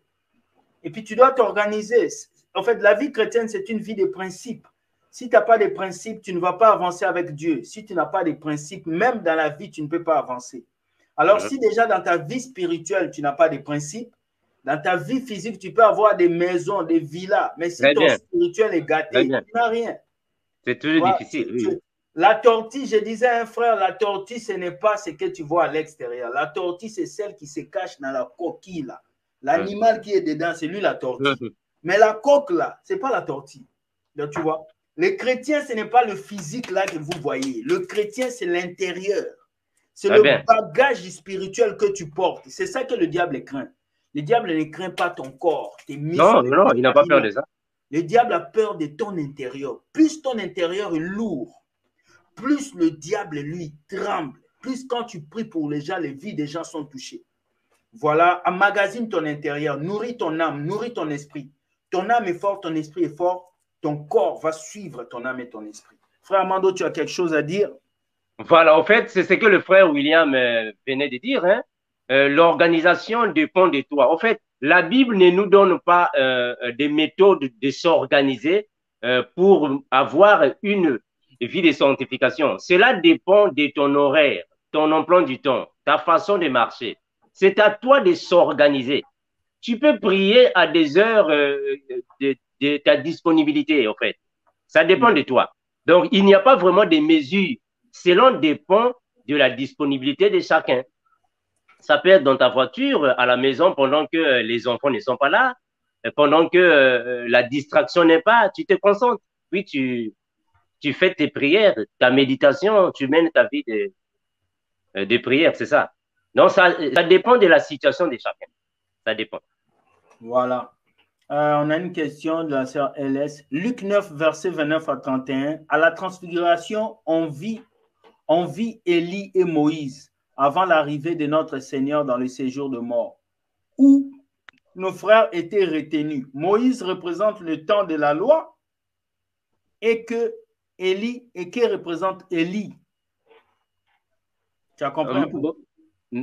Et puis tu dois t'organiser. En fait, la vie chrétienne, c'est une vie de principes. Si tu n'as pas de principes, tu ne vas pas avancer avec Dieu. Si tu n'as pas de principes, même dans la vie, tu ne peux pas avancer. Alors, si déjà dans ta vie spirituelle, tu n'as pas de principes, dans ta vie physique, tu peux avoir des maisons, des villas, mais si ton spirituel est gâté, tu n'as rien. C'est toujours difficile. Oui. La tortille, je disais à un frère, la tortille, ce n'est pas ce que tu vois à l'extérieur. La tortille, c'est celle qui se cache dans la coquille, là. L'animal qui est dedans, c'est lui la tortille. Mais la coque, là, ce n'est pas la tortille. Donc, tu vois, les chrétiens, ce n'est pas le physique, là, que vous voyez. Le chrétien, c'est l'intérieur. C'est le bagage spirituel que tu portes. C'est ça que le diable craint. Le diable ne craint pas ton corps, tes muscles. Non, il n'a pas peur de ça. Le diable a peur de ton intérieur. Plus ton intérieur est lourd, plus le diable, lui, tremble. Plus quand tu pries pour les gens, les vies des gens sont touchées. Voilà, emmagasine ton intérieur, nourris ton âme, nourris ton esprit. Ton âme est forte, ton esprit est fort, ton corps va suivre ton âme et ton esprit. Frère Amando, tu as quelque chose à dire? Voilà, en fait, c'est ce que le frère William venait de dire. Hein? L'organisation dépend de toi. En fait, la Bible ne nous donne pas des méthodes de s'organiser pour avoir une vie de sanctification. Cela dépend de ton horaire, ton emploi du temps, ta façon de marcher. C'est à toi de s'organiser. Tu peux prier à des heures de ta disponibilité, en fait. Ça dépend de toi. Donc, il n'y a pas vraiment de mesures. Cela dépend de la disponibilité de chacun. Ça peut être dans ta voiture, à la maison, pendant que les enfants ne sont pas là, pendant que la distraction n'est pas, tu te concentres. Puis tu fais tes prières, ta méditation, tu mènes ta vie de prière, c'est ça. Donc, ça dépend de la situation de chacun. Ça dépend. Voilà. On a une question de la sœur LS. Luc 9, verset 29 à 31. À la transfiguration, on vit Élie et Moïse avant l'arrivée de notre Seigneur dans le séjour de mort, où nos frères étaient retenus. Moïse représente le temps de la loi et que représente Élie. Tu as compris?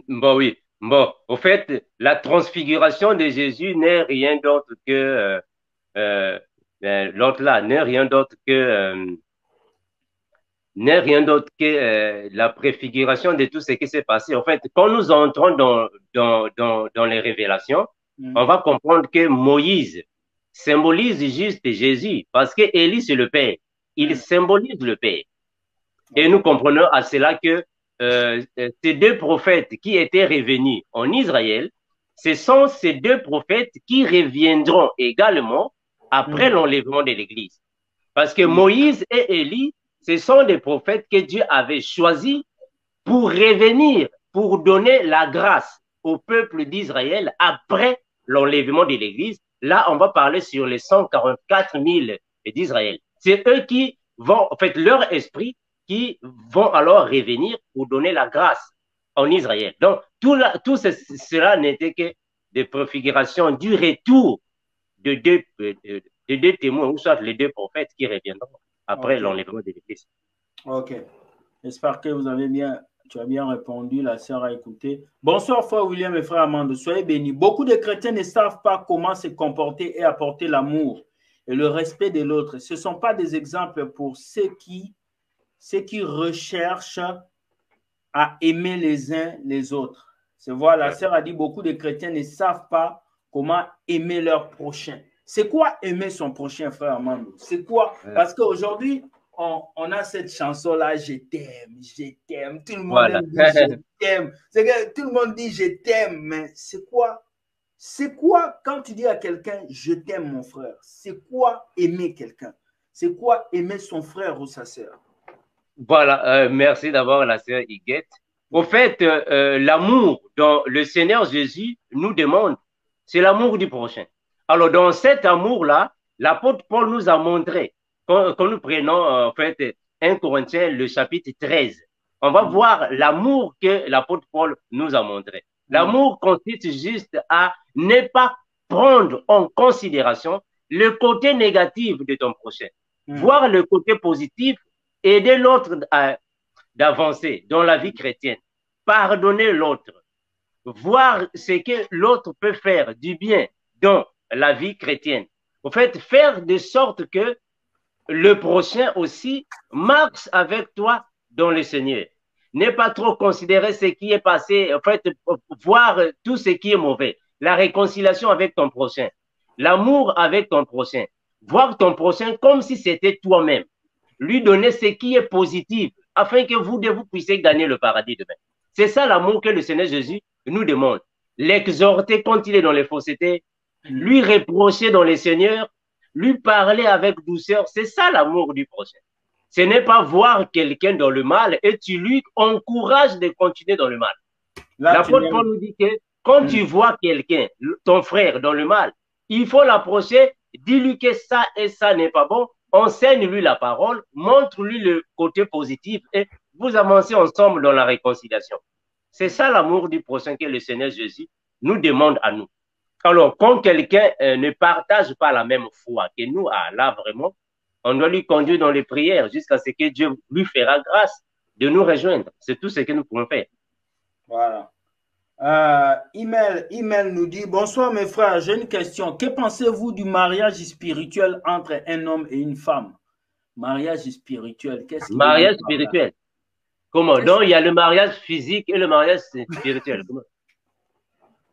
Bon, oui. Bon, au fait, la transfiguration de Jésus n'est rien d'autre que l'autre là, n'est rien d'autre que la préfiguration de tout ce qui s'est passé. En fait, quand nous entrons dans les révélations, on va comprendre que Moïse symbolise juste Jésus, parce que Élie, c'est le Père. Il symbolise le Père. Et nous comprenons à cela que ces deux prophètes qui étaient revenus en Israël, ce sont ces deux prophètes qui reviendront également après l'enlèvement de l'Église. Parce que Moïse et Élie, ce sont des prophètes que Dieu avait choisis pour revenir, pour donner la grâce au peuple d'Israël après l'enlèvement de l'Église. Là, on va parler sur les 144 000 d'Israël. C'est eux qui vont, en fait, leur esprit, qui vont alors revenir pour donner la grâce en Israël. Donc, tout cela n'était que des préfigurations du retour de deux témoins, ou soit les deux prophètes qui reviendront après l'enlèvement de l'Église. Ok. J'espère que tu as bien répondu, la sœur a écouté. Bonsoir, frère William et frère Amanda, soyez bénis. Beaucoup de chrétiens ne savent pas comment se comporter et apporter l'amour et le respect de l'autre. Ce ne sont pas des exemples pour ceux qui recherchent à aimer les uns les autres. C'est voilà, la sœur a dit beaucoup de chrétiens ne savent pas comment aimer leur prochain. C'est quoi aimer son prochain, frère Amando? C'est quoi? Parce qu'aujourd'hui, on a cette chanson-là, je t'aime, je t'aime. Tout le monde dit je t'aime. C'est que tout le monde dit je t'aime, mais c'est quoi? C'est quoi quand tu dis à quelqu'un je t'aime, mon frère? C'est quoi aimer quelqu'un? C'est quoi aimer son frère ou sa sœur? Voilà, merci d'abord la sœur Iguette. Au fait, l'amour dont le Seigneur Jésus nous demande, c'est l'amour du prochain. Alors, dans cet amour-là, l'apôtre Paul nous a montré, quand nous prenons en fait 1 Corinthiens, le chapitre 13, on va voir l'amour que l'apôtre Paul nous a montré. L'amour consiste juste à ne pas prendre en considération le côté négatif de ton prochain, voir le côté positif, aider l'autre d'avancer dans la vie chrétienne, pardonner l'autre, voir ce que l'autre peut faire du bien dans la vie chrétienne. En fait, faire de sorte que le prochain aussi marche avec toi dans le Seigneur. Ne pas trop considérer ce qui est passé, en fait, voir tout ce qui est mauvais. La réconciliation avec ton prochain, l'amour avec ton prochain, voir ton prochain comme si c'était toi-même. Lui donner ce qui est positif, afin que vous puissiez gagner le paradis demain. C'est ça l'amour que le Seigneur Jésus nous demande. L'exhorter quand il est dans les faussetés, lui reprocher dans les seigneurs, lui parler avec douceur. C'est ça l'amour du prochain. Ce n'est pas voir quelqu'un dans le mal et tu lui encourages de continuer dans le mal. L'apôtre Paul nous dit que quand tu vois quelqu'un, ton frère, dans le mal, il faut l'approcher, dis-lui que ça et ça n'est pas bon, enseigne-lui la parole, montre-lui le côté positif et vous avancez ensemble dans la réconciliation. C'est ça l'amour du prochain que le Seigneur Jésus nous demande à nous. Alors, quand quelqu'un ne partage pas la même foi que nous, là vraiment, on doit lui conduire dans les prières jusqu'à ce que Dieu lui fera grâce de nous rejoindre. C'est tout ce que nous pouvons faire. Voilà. Email nous dit, bonsoir mes frères, j'ai une question. Que pensez-vous du mariage spirituel entre un homme et une femme? Mariage spirituel, qu'est-ce que mariage spirituel? Comment? Donc, il y a le mariage physique et le mariage spirituel. Comment?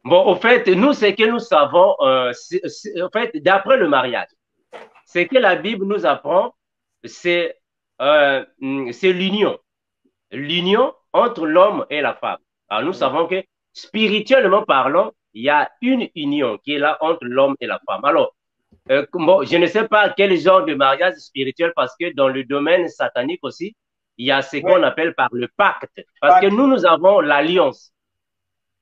Bon, au fait, nous, ce que nous savons, en fait, d'après le mariage, ce que la Bible nous apprend, c'est l'union. L'union entre l'homme et la femme. Alors, nous savons que, spirituellement parlant, il y a une union qui est là entre l'homme et la femme. Alors, bon, je ne sais pas quel genre de mariage spirituel, parce que dans le domaine satanique aussi, il y a ce qu'on appelle par le pacte. Parce que nous avons l'alliance.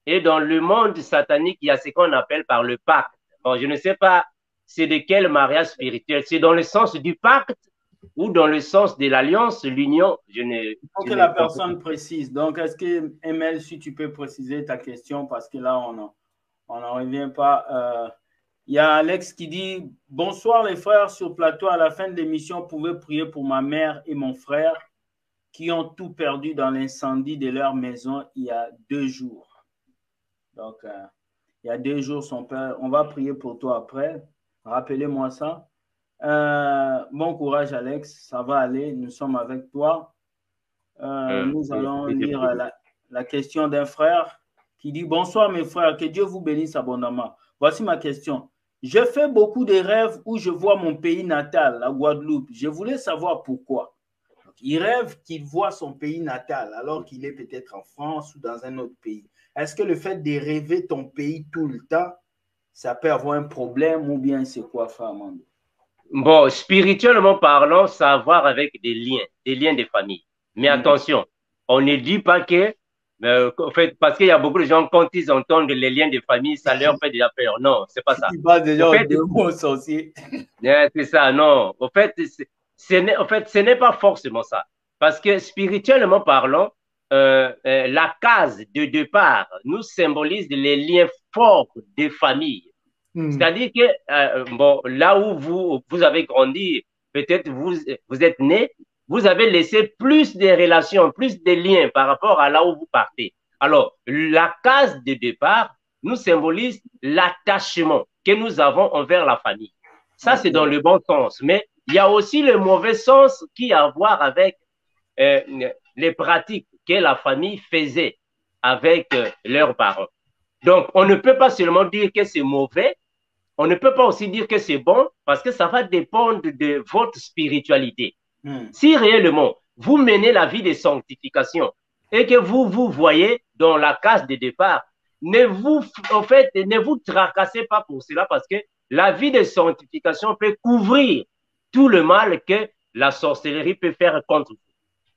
Et dans le monde satanique, il y a ce qu'on appelle par le pacte. Bon, je ne sais pas c'est de quel mariage spirituel. C'est dans le sens du pacte ou dans le sens de l'alliance, l'union. Il faut que la personne précise. Donc, est-ce que, ML, si tu peux préciser ta question, parce que là, on n'en revient pas. Il y a Alex qui dit « Bonsoir les frères sur plateau. À la fin de l'émission, vous pouvez prier pour ma mère et mon frère qui ont tout perdu dans l'incendie de leur maison il y a 2 jours. » Donc, il y a 2 jours, son père. On va prier pour toi après. Rappelez-moi ça. Bon courage, Alex. Ça va aller. Nous sommes avec toi. Nous allons lire la question d'un frère qui dit « Bonsoir mes frères, que Dieu vous bénisse abondamment. Voici ma question. Je fais beaucoup de rêves où je vois mon pays natal, la Guadeloupe. Je voulais savoir pourquoi. » Il rêve qu'il voit son pays natal alors qu'il est peut-être en France ou dans un autre pays. Est-ce que le fait de rêver ton pays tout le temps, ça peut avoir un problème ou bien c'est quoi, frère Amando? Bon, spirituellement parlant, ça a à voir avec des liens de famille. Mais attention, on ne dit pas que, en fait, parce qu'il y a beaucoup de gens, quand ils entendent les liens de famille, ça leur fait déjà peur. Non, c'est pas ça. Ils parlent déjà de mots sorciers. C'est ça, non. En fait, ce n'est pas forcément ça. Parce que spirituellement parlant, la case de départ nous symbolise les liens forts des familles. C'est-à-dire que bon, là où vous avez grandi, peut-être vous êtes né, vous avez laissé plus de relations, plus de liens par rapport à là où vous partez. Alors, la case de départ nous symbolise l'attachement que nous avons envers la famille. Ça, c'est dans le bon sens. Mais il y a aussi le mauvais sens qui a à voir avec les pratiques que la famille faisait avec leurs parents. Donc, on ne peut pas seulement dire que c'est mauvais, on ne peut pas aussi dire que c'est bon, parce que ça va dépendre de votre spiritualité. Si réellement, vous menez la vie de sanctification et que vous voyez dans la case de départ, ne vous tracassez pas pour cela, parce que la vie de sanctification peut couvrir tout le mal que la sorcellerie peut faire contre vous.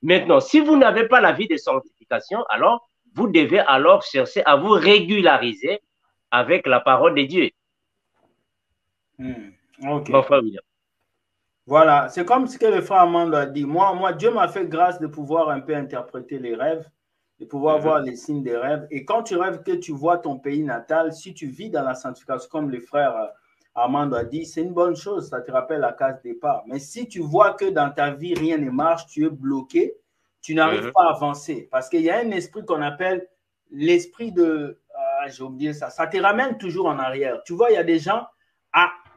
Maintenant, si vous n'avez pas la vie de sanctification, alors vous devez alors chercher à vous régulariser avec la parole de Dieu. Ok. Voilà, c'est comme ce que le frère Amando a dit. Moi, Dieu m'a fait grâce de pouvoir un peu interpréter les rêves, de pouvoir voir les signes des rêves. Et quand tu rêves que tu vois ton pays natal, si tu vis dans la sanctification, comme le frère Amando a dit, c'est une bonne chose, ça te rappelle la case départ. Mais si tu vois que dans ta vie, rien ne marche, tu es bloqué, tu n'arrives pas à avancer. Parce qu'il y a un esprit qu'on appelle l'esprit de... j'ai oublié ça. Ça te ramène toujours en arrière. Tu vois, il y a des gens...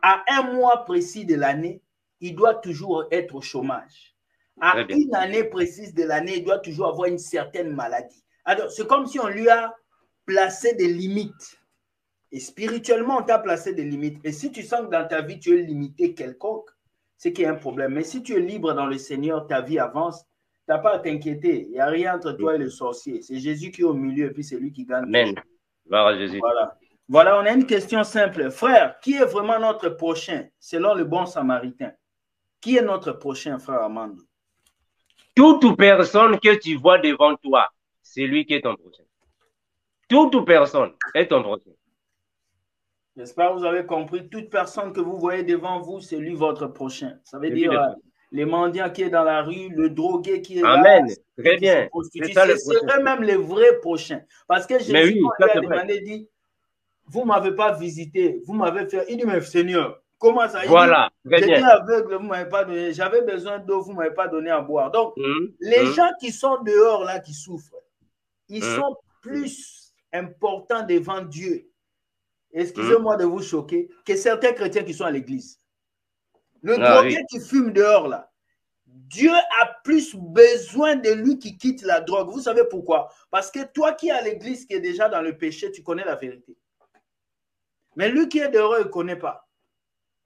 À un mois précis de l'année, il doit toujours être au chômage. À une année précise de l'année, il doit toujours avoir une certaine maladie. Alors, c'est comme si on lui a placé des limites. Et spirituellement, on t'a placé des limites. Et si tu sens que dans ta vie, tu es limité quelconque, c'est qu'il y a un problème. Mais si tu es libre dans le Seigneur, ta vie avance, tu n'as pas à t'inquiéter. Il n'y a rien entre toi et le sorcier. C'est Jésus qui est au milieu et puis c'est lui qui gagne. Amen. Gloire à Jésus. Voilà. Voilà, on a une question simple. Frère, qui est vraiment notre prochain, selon le bon samaritain? Qui est notre prochain, frère Amando? Toute personne que tu vois devant toi, c'est lui qui est ton prochain. Toute personne est ton prochain. J'espère que vous avez compris. Toute personne que vous voyez devant vous, c'est lui votre prochain. Ça veut dire les mendiants qui est dans la rue, le drogué qui est là. Amen. Très bien. C'est eux-mêmes les vrais prochains. Parce que Jésus lui a demandé, dit, vous ne m'avez pas visité, vous m'avez fait. Il dit, mais Seigneur, comment ça? Voilà, j'étais aveugle, vous ne m'avez pas donné. J'avais besoin d'eau, vous ne m'avez pas donné à boire. Donc, les gens qui sont dehors, là, qui souffrent, ils sont plus importants devant Dieu. Excusez-moi de vous choquer, que certains chrétiens qui sont à l'église. Le drogué qui fume dehors, là, Dieu a plus besoin de lui qui quitte la drogue. Vous savez pourquoi? Parce que toi qui es à l'église, qui est déjà dans le péché, tu connais la vérité. Mais lui qui est dehors, il ne connaît pas.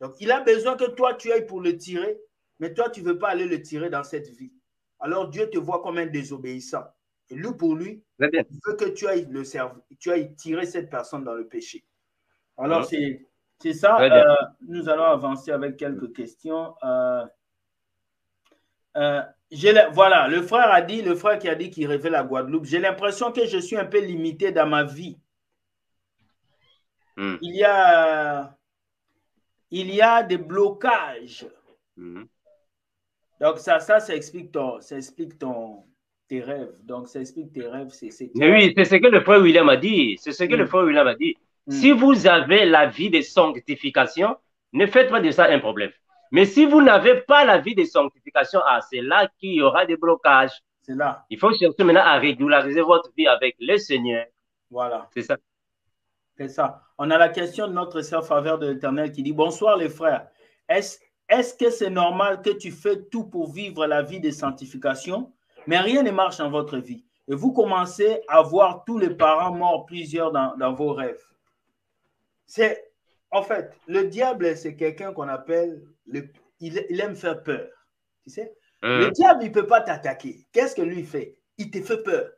Donc, il a besoin que toi, tu ailles pour le tirer, mais toi, tu ne veux pas aller le tirer dans cette vie. Alors, Dieu te voit comme un désobéissant. Et lui, pour lui, il veut que tu ailles tirer cette personne dans le péché. Alors, C'est ça. Nous allons avancer avec quelques questions. Voilà, le frère qui a dit qu'il rêvait la Guadeloupe. J'ai l'impression que je suis un peu limité dans ma vie. Il y a des blocages. Donc, ça explique tes rêves. Donc, ça explique tes rêves. Mais oui, c'est ce que le frère William a dit. C'est ce que le frère William a dit. Si vous avez la vie de sanctification, ne faites pas de ça un problème. Mais si vous n'avez pas la vie de sanctification, c'est là qu'il y aura des blocages. C'est là. Il faut chercher maintenant à régulariser votre vie avec le Seigneur. Voilà. C'est ça. C'est ça. On a la question de notre sœur Faveur de l'Éternel qui dit « Bonsoir les frères. Est-ce que c'est normal que tu fais tout pour vivre la vie de sanctification, mais rien ne marche dans votre vie? Et vous commencez à voir tous les parents morts, plusieurs dans vos rêves. » En fait, le diable, c'est quelqu'un qu'on appelle, il aime faire peur. Tu sais? Le diable, il ne peut pas t'attaquer. Qu'est-ce que lui fait? Il te fait peur.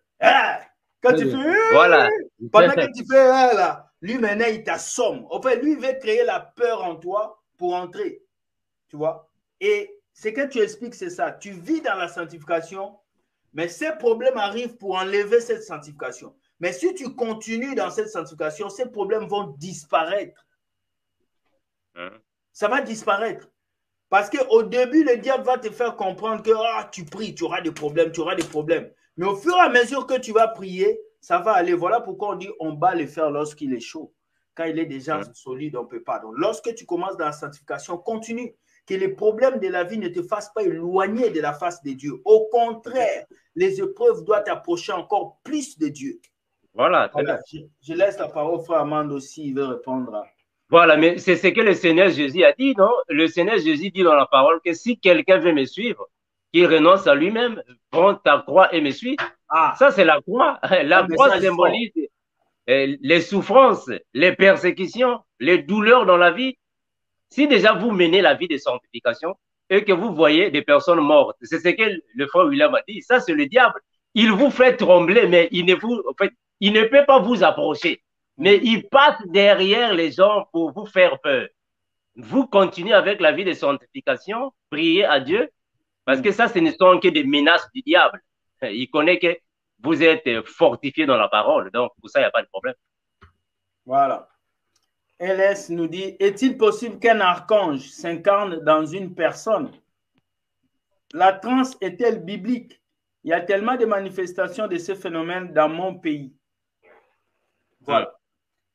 Quand tu fais, voilà. Pendant que tu fais, là, lui maintenant, il t'assomme. En fait, lui, il veut créer la peur en toi pour entrer. Tu vois? Et ce que tu expliques, c'est ça. Tu vis dans la sanctification, mais ces problèmes arrivent pour enlever cette sanctification. Mais si tu continues dans cette sanctification, ces problèmes vont disparaître. Ça va disparaître. Parce qu'au début, le diable va te faire comprendre que tu pries, tu auras des problèmes, tu auras des problèmes. Mais au fur et à mesure que tu vas prier, ça va aller. Voilà pourquoi on dit on bat le fer lorsqu'il est chaud. Quand il est déjà solide, on ne peut pas. Donc, lorsque tu commences dans la sanctification, continue. Que les problèmes de la vie ne te fassent pas éloigner de la face de Dieu. Au contraire, les épreuves doivent t'approcher encore plus de Dieu. Voilà. Je laisse la parole au frère Amand aussi, il veut répondre. Voilà, mais c'est ce que le Seigneur Jésus a dit, non? Le Seigneur Jésus dit dans la parole que si quelqu'un veut me suivre, qu'il renonce à lui-même, prends ta croix et me suit. Ça, c'est la croix. La croix symbolise les souffrances, les persécutions, les douleurs dans la vie. Si déjà vous menez la vie de sanctification et que vous voyez des personnes mortes, c'est ce que le frère William a dit, ça c'est le diable. Il vous fait trembler, mais il ne peut pas vous approcher. Mais il passe derrière les gens pour vous faire peur. Vous continuez avec la vie de sanctification, priez à Dieu, parce que ça, ce ne sont que des menaces du diable. Il connaît que vous êtes fortifié dans la parole, donc pour ça, il n'y a pas de problème. Voilà. LS nous dit, est-il possible qu'un archange s'incarne dans une personne? La transe est-elle biblique? Il y a tellement de manifestations de ce phénomène dans mon pays. Voilà.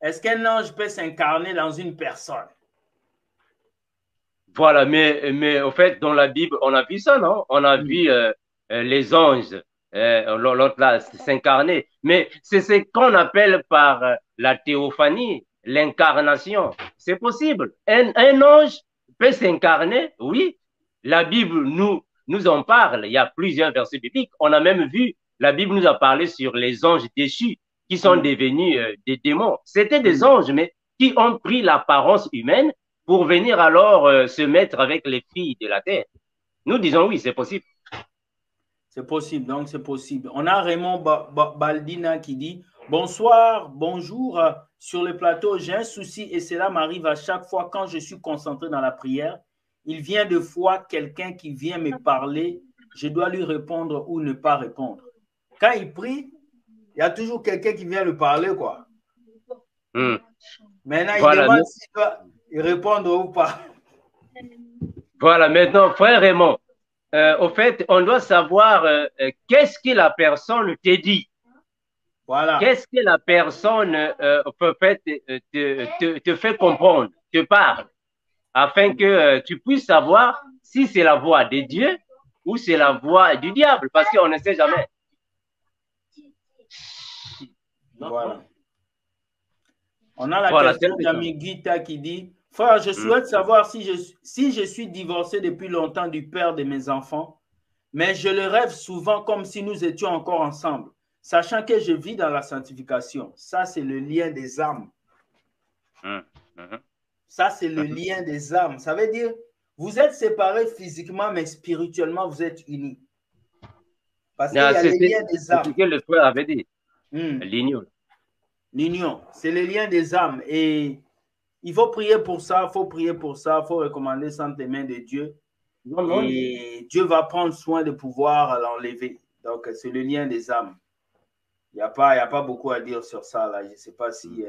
Est-ce qu'un ange peut s'incarner dans une personne? Voilà, mais au fait, dans la Bible, on a vu ça, non? On a vu les anges, l'autre là, s'incarner. Mais c'est ce qu'on appelle par la théophanie, l'incarnation. C'est possible. Un ange peut s'incarner, oui. La Bible nous en parle. Il y a plusieurs versets bibliques. On a même vu, la Bible nous a parlé sur les anges déchus qui sont devenus des démons. C'était des anges, mais qui ont pris l'apparence humaine pour venir alors se mettre avec les filles de la terre. Nous disons oui, c'est possible. C'est possible, donc c'est possible. On a Raymond Baldina qui dit « Bonsoir, bonjour, sur le plateau, j'ai un souci et cela m'arrive à chaque fois quand je suis concentré dans la prière. Il vient de fois quelqu'un qui vient me parler, je dois lui répondre ou ne pas répondre. Quand il prie, il y a toujours quelqu'un qui vient lui parler, quoi. Maintenant, il demande s'il doit répondre ou pas. Voilà, maintenant, frère Raymond, au fait, on doit savoir qu'est-ce que la personne te dit. Voilà. Qu'est-ce que la personne te fait comprendre, te parle, afin que tu puisses savoir si c'est la voix de Dieu ou c'est la voix du diable, parce qu'on ne sait jamais. Voilà. On a la question d'Ami Gita qui dit « Frère, je souhaite savoir si je suis divorcé depuis longtemps du père de mes enfants, mais je le rêve souvent comme si nous étions encore ensemble, sachant que je vis dans la sanctification. » Ça, c'est le lien des âmes. Ça, c'est le lien des âmes. Ça veut dire, vous êtes séparés physiquement, mais spirituellement, vous êtes unis. Parce qu'il y a le lien des âmes. C'est ce que le frère avait dit. L'union. L'union, c'est le lien des âmes. Et Il faut prier pour ça, il faut prier pour ça, il faut recommander ça entre les mains de Dieu. Et Dieu va prendre soin de pouvoir l'enlever. Donc, c'est le lien des âmes. Il n'y a pas beaucoup à dire sur ça, là. Je ne sais pas si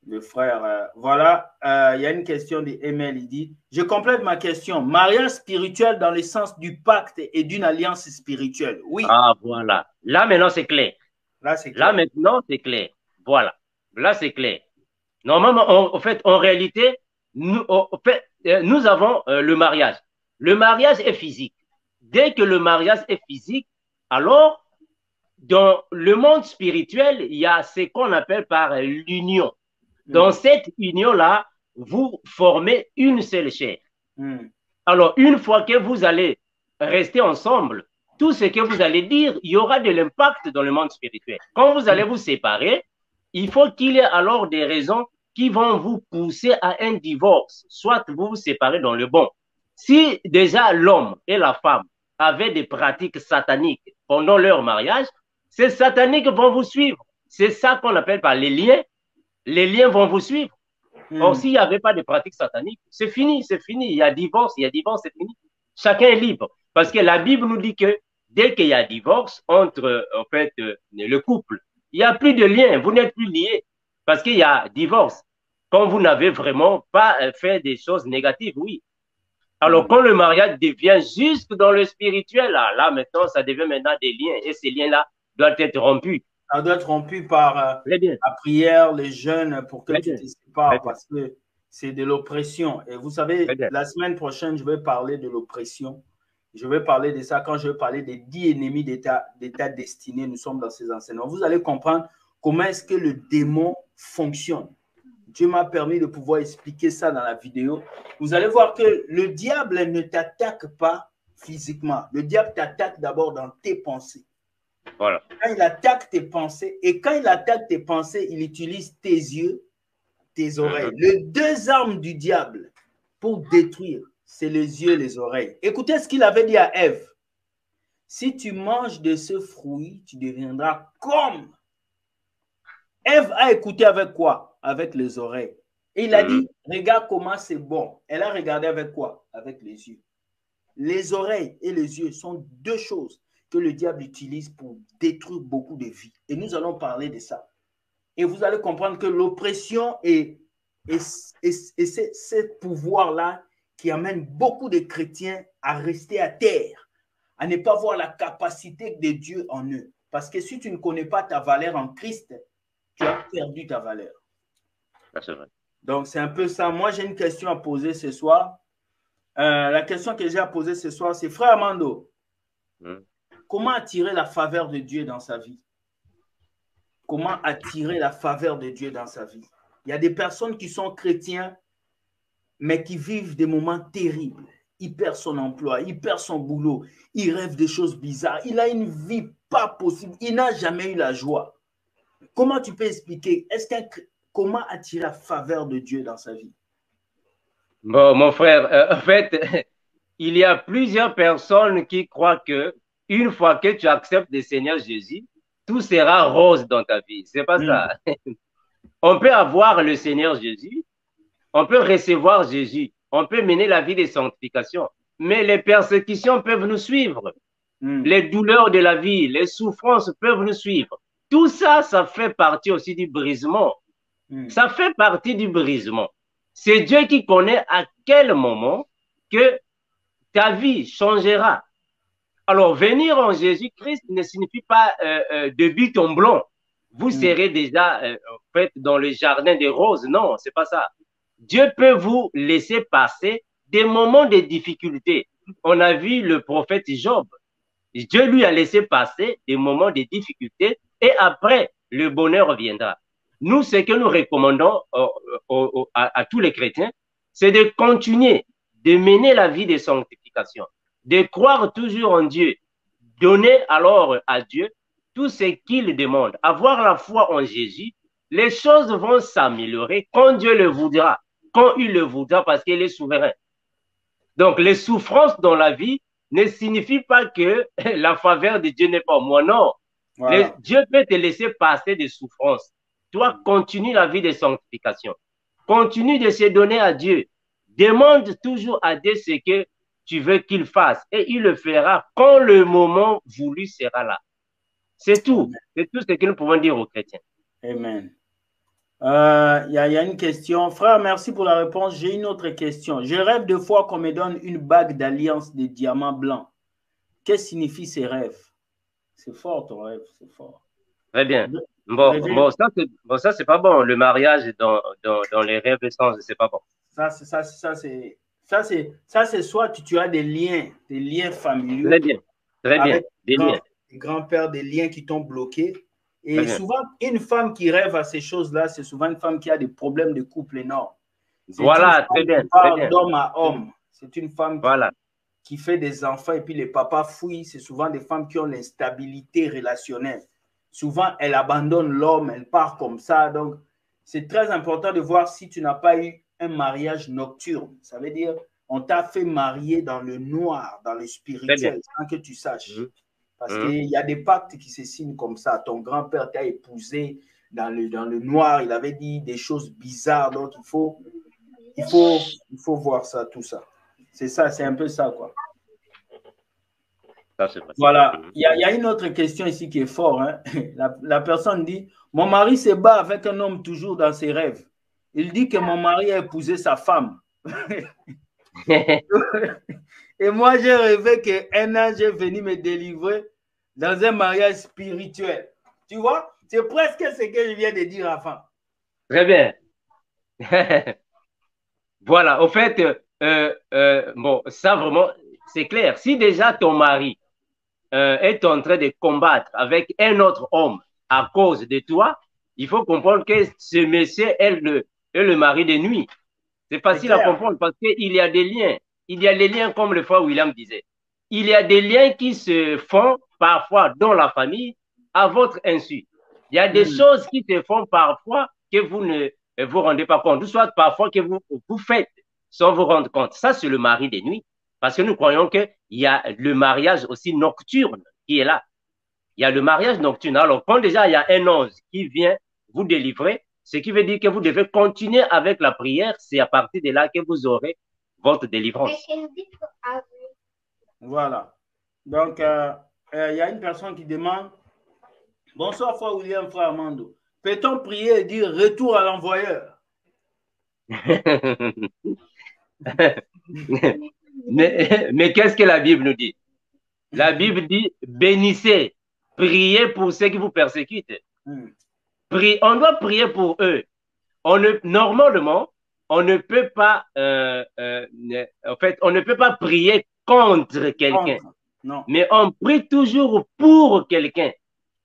le frère... voilà, il y a une question d'Emel, il dit, je complète ma question. Mariage spirituel dans le sens du pacte et d'une alliance spirituelle. Oui. Ah, voilà. Là, maintenant, c'est clair. Là, c'est clair. Là, maintenant, c'est clair. Voilà. Là, c'est clair. Normalement, en fait, en réalité, nous avons le mariage. Le mariage est physique. Dès que le mariage est physique, alors, dans le monde spirituel, il y a ce qu'on appelle par l'union. Dans cette union-là, vous formez une seule chair. Alors, une fois que vous allez rester ensemble, tout ce que vous allez dire, il y aura de l'impact dans le monde spirituel. Quand vous allez vous séparer, il faut qu'il y ait alors des raisons qui vont vous pousser à un divorce, soit vous vous séparez dans le bon. Si déjà l'homme et la femme avaient des pratiques sataniques pendant leur mariage, ces sataniques vont vous suivre. C'est ça qu'on appelle par les liens. Les liens vont vous suivre. Or, s'il n'y avait pas de pratiques sataniques, c'est fini, c'est fini. Il y a divorce, c'est fini. Chacun est libre. Parce que la Bible nous dit que dès qu'il y a divorce entre, en fait, le couple, il n'y a plus de lien, vous n'êtes plus liés. Parce qu'il y a divorce. Quand vous n'avez vraiment pas fait des choses négatives, oui. Alors, quand le mariage devient juste dans le spirituel, là maintenant, ça devient maintenant des liens. Et ces liens-là doivent être rompus. Ça doit être rompu par la prière, les jeûnes, pour que tu te sépares, parce que c'est de l'oppression. Et vous savez, la semaine prochaine, je vais parler de l'oppression. Je vais parler de ça quand je vais parler des 10 ennemis d'état destiné. Nous sommes dans ces enseignements. Vous allez comprendre comment est-ce que le démon fonctionne. Dieu m'a permis de pouvoir expliquer ça dans la vidéo. Vous allez voir que le diable ne t'attaque pas physiquement. Le diable t'attaque d'abord dans tes pensées. Voilà. Quand il attaque tes pensées, et quand il attaque tes pensées, il utilise tes yeux, tes oreilles. Les deux armes du diable pour détruire, c'est les yeux et les oreilles. Écoutez ce qu'il avait dit à Ève. Si tu manges de ce fruit, tu deviendras comme. Ève a écouté avec quoi? Avec les oreilles. Et il a dit, regarde comment c'est bon. Elle a regardé avec quoi? Avec les yeux. Les oreilles et les yeux sont deux choses que le diable utilise pour détruire beaucoup de vies. Et nous allons parler de ça. Et vous allez comprendre que l'oppression et ce pouvoir-là qui amène beaucoup de chrétiens à rester à terre, à ne pas voir la capacité de Dieu en eux. Parce que si tu ne connais pas ta valeur en Christ, tu as perdu ta valeur. C'est vrai. Donc, c'est un peu ça. Moi, j'ai une question à poser ce soir. La question que j'ai à poser ce soir, c'est Frère Armando, comment attirer la faveur de Dieu dans sa vie? Comment attirer la faveur de Dieu dans sa vie? Il y a des personnes qui sont chrétiens, mais qui vivent des moments terribles. Il perd son emploi, il perd son boulot, il rêve des choses bizarres. Il a une vie pas possible. Il n'a jamais eu la joie. Comment tu peux expliquer? Comment attirer la faveur de Dieu dans sa vie? Bon, mon frère, en fait, il y a plusieurs personnes qui croient que une fois que tu acceptes le Seigneur Jésus, tout sera rose dans ta vie. C'est pas ça. On peut avoir le Seigneur Jésus, on peut recevoir Jésus, on peut mener la vie de sanctification, mais les persécutions peuvent nous suivre. Les douleurs de la vie, les souffrances peuvent nous suivre. Tout ça, ça fait partie aussi du brisement. Ça fait partie du brisement. C'est Dieu qui connaît à quel moment que ta vie changera. Alors, venir en Jésus-Christ ne signifie pas de but en blanc. Vous serez déjà en fait, dans le jardin des roses. Non, c'est pas ça. Dieu peut vous laisser passer des moments de difficulté. On a vu le prophète Job. Dieu lui a laissé passer des moments de difficulté et après, le bonheur viendra. Nous, ce que nous recommandons à tous les chrétiens, c'est de continuer de mener la vie de sanctification, de croire toujours en Dieu, donner alors à Dieu tout ce qu'il demande, avoir la foi en Jésus. Les choses vont s'améliorer quand Dieu le voudra, quand il le voudra parce qu'il est souverain. Donc, les souffrances dans la vie ne signifient pas que la faveur de Dieu n'est pas moi, non. Voilà. Dieu peut te laisser passer des souffrances. Toi, continue la vie de sanctification. continue de se donner à Dieu. Demande toujours à Dieu ce que tu veux qu'il fasse et il le fera quand le moment voulu sera là. C'est tout. C'est tout ce que nous pouvons dire aux chrétiens. Amen. Il y a une question. Frère, merci pour la réponse. J'ai une autre question. Je rêve de fois qu'on me donne une bague d'alliance de diamants blancs. Qu'est-ce que signifient ces rêves? C'est fort ton rêve, c'est fort. Très bien. Bon, ça c'est pas bon. Le mariage dans les rêves, c'est pas bon. Ça c'est soit tu as des liens familiaux. Très bien, très bien. Des grands-pères, des liens qui t'ont bloqué. Et souvent, une femme qui rêve à ces choses-là, c'est souvent une femme qui a des problèmes de couple énormes. Voilà, très bien. D'homme à homme. C'est une femme qui fait des enfants et puis les papas fouillent. C'est souvent des femmes qui ont l'instabilité relationnelle. Souvent, elle abandonne l'homme, elle part comme ça. Donc, c'est très important de voir si tu n'as pas eu un mariage nocturne. Ça veut dire, on t'a fait marier dans le noir, dans le spirituel, sans que tu saches. Parce qu'il y a des pactes qui se signent comme ça. Ton grand-père t'a épousé dans le noir. Il avait dit des choses bizarres. Donc, il faut voir ça, tout ça. C'est ça, c'est un peu ça, quoi. Voilà. Il y a une autre question ici qui est forte. Hein? La personne dit, mon mari se bat avec un homme toujours dans ses rêves. Il dit que mon mari a épousé sa femme. Et moi, j'ai rêvé qu'un ange est venu me délivrer dans un mariage spirituel. Tu vois, c'est presque ce que je viens de dire avant. Très bien. Voilà, au fait, bon, ça vraiment, c'est clair. Si déjà ton mari est en train de combattre avec un autre homme à cause de toi, il faut comprendre que ce monsieur est le mari de nuit. C'est facile à comprendre parce qu'il y a des liens. Il y a des liens, comme le frère William disait. Il y a des liens qui se font parfois dans la famille à votre insu. Il y a des choses qui se font parfois que vous ne vous rendez pas compte, ou soit parfois que vous faites sans vous rendre compte. Ça, c'est le mari des nuits. Parce que nous croyons qu'il y a le mariage aussi nocturne qui est là. Il y a le mariage nocturne. Alors, quand déjà il y a un ange qui vient vous délivrer, ce qui veut dire que vous devez continuer avec la prière. C'est à partir de là que vous aurez votre délivrance. Voilà. Donc, il y a une personne qui demande, bonsoir, frère William, frère Armando. Peut-on prier et dire retour à l'envoyeur? Mais qu'est-ce que la Bible nous dit? La Bible dit bénissez, priez pour ceux qui vous persécutent. On doit prier pour eux. Normalement, on ne peut pas, en fait, on ne peut pas prier contre quelqu'un. Mais on prie toujours pour quelqu'un.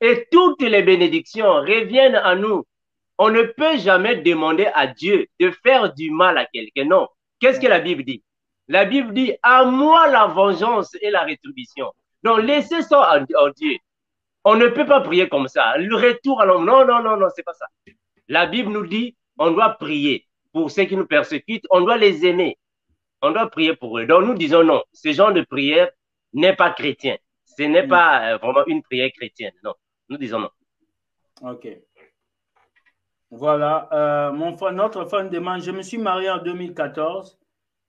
Et toutes les bénédictions reviennent à nous. On ne peut jamais demander à Dieu de faire du mal à quelqu'un. Non. Qu'est-ce que la Bible dit? La Bible dit, à moi la vengeance et la rétribution. Donc, laissez ça en Dieu. On ne peut pas prier comme ça. Le retour à l'homme. Non, non, non, non, c'est pas ça. La Bible nous dit, on doit prier pour ceux qui nous persécutent. On doit les aimer. On doit prier pour eux. Donc, nous disons non. Ce genre de prière n'est pas chrétien. Ce n'est pas vraiment une prière chrétienne. Non. Nous disons non. OK. Voilà. Notre frère demande, je me suis marié en 2014.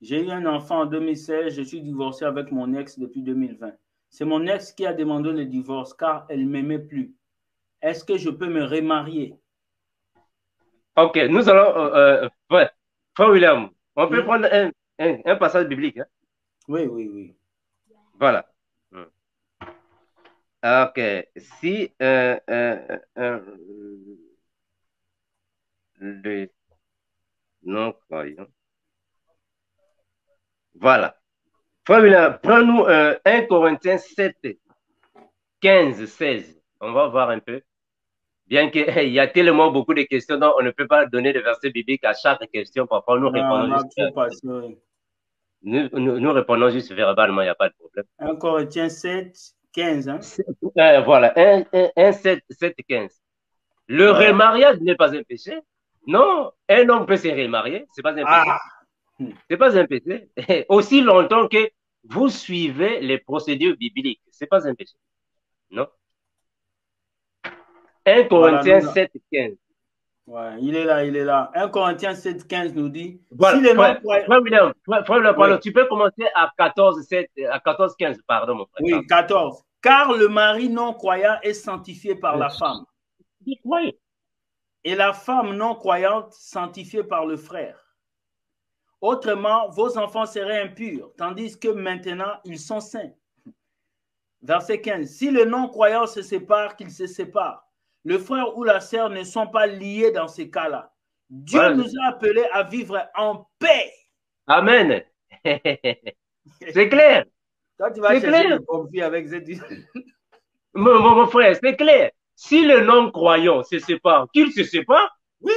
J'ai eu un enfant en 2016. Je suis divorcé avec mon ex depuis 2020. C'est mon ex qui a demandé le divorce car elle ne m'aimait plus. Est-ce que je peux me remarier? OK. Nous allons... Frère William, on peut prendre un passage biblique. Hein? Oui, oui, oui. Voilà. OK. Si le non-croyant. Voilà. Frère William, prends-nous 1 Corinthiens 7, 15, 16. On va voir un peu. Bien qu'il y a tellement beaucoup de questions, donc on ne peut pas donner de versets bibliques à chaque question. Parfois, nous répondons nous répondons juste verbalement, il n'y a pas de problème. 1 Corinthiens 7, 15. Hein? Voilà, 1, 7, 15. Le remariage n'est pas un péché. Non, un homme peut se remarier, ce n'est pas un péché. Ce n'est pas un péché. Aussi longtemps que vous suivez les procédures bibliques, ce n'est pas un péché. Non. 1 Corinthiens 7, 15. Ouais, il est là, il est là. 1 Corinthiens 7, 15 nous dit, voilà, si les frère William, oui. Tu peux commencer à 14, 7, à 14, 15, pardon, mon frère. Oui, 14. Car le mari non-croyant est sanctifié par la femme. Oui. Et la femme non-croyante sanctifiée par le frère. Autrement, vos enfants seraient impurs, tandis que maintenant, ils sont saints. Verset 15. Si le non-croyant se sépare, qu'il se sépare. Le frère ou la sœur ne sont pas liés dans ces cas-là. Dieu nous a appelés à vivre en paix. Amen. C'est clair. Toi, tu vas chercher le conflit avec cette... mon frère, c'est clair. Si le non-croyant se sépare, qu'il se sépare. Oui.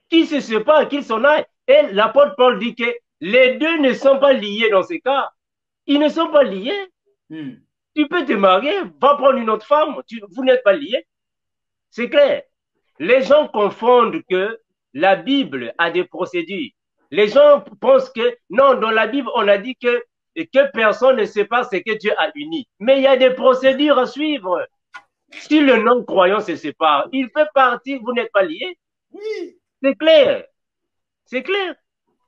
Qu'il se sépare, qu'il s'en aille. Et l'apôtre Paul dit que les deux ne sont pas liés dans ces cas. Ils ne sont pas liés. Tu peux te marier, va prendre une autre femme, vous n'êtes pas liés. C'est clair. Les gens confondent que la Bible a des procédures. Les gens pensent que, non, dans la Bible, on a dit que personne ne sait pas ce que Dieu a uni. Mais il y a des procédures à suivre. Si le non-croyant se sépare, il peut partir, vous n'êtes pas liés. Oui. C'est clair. C'est clair.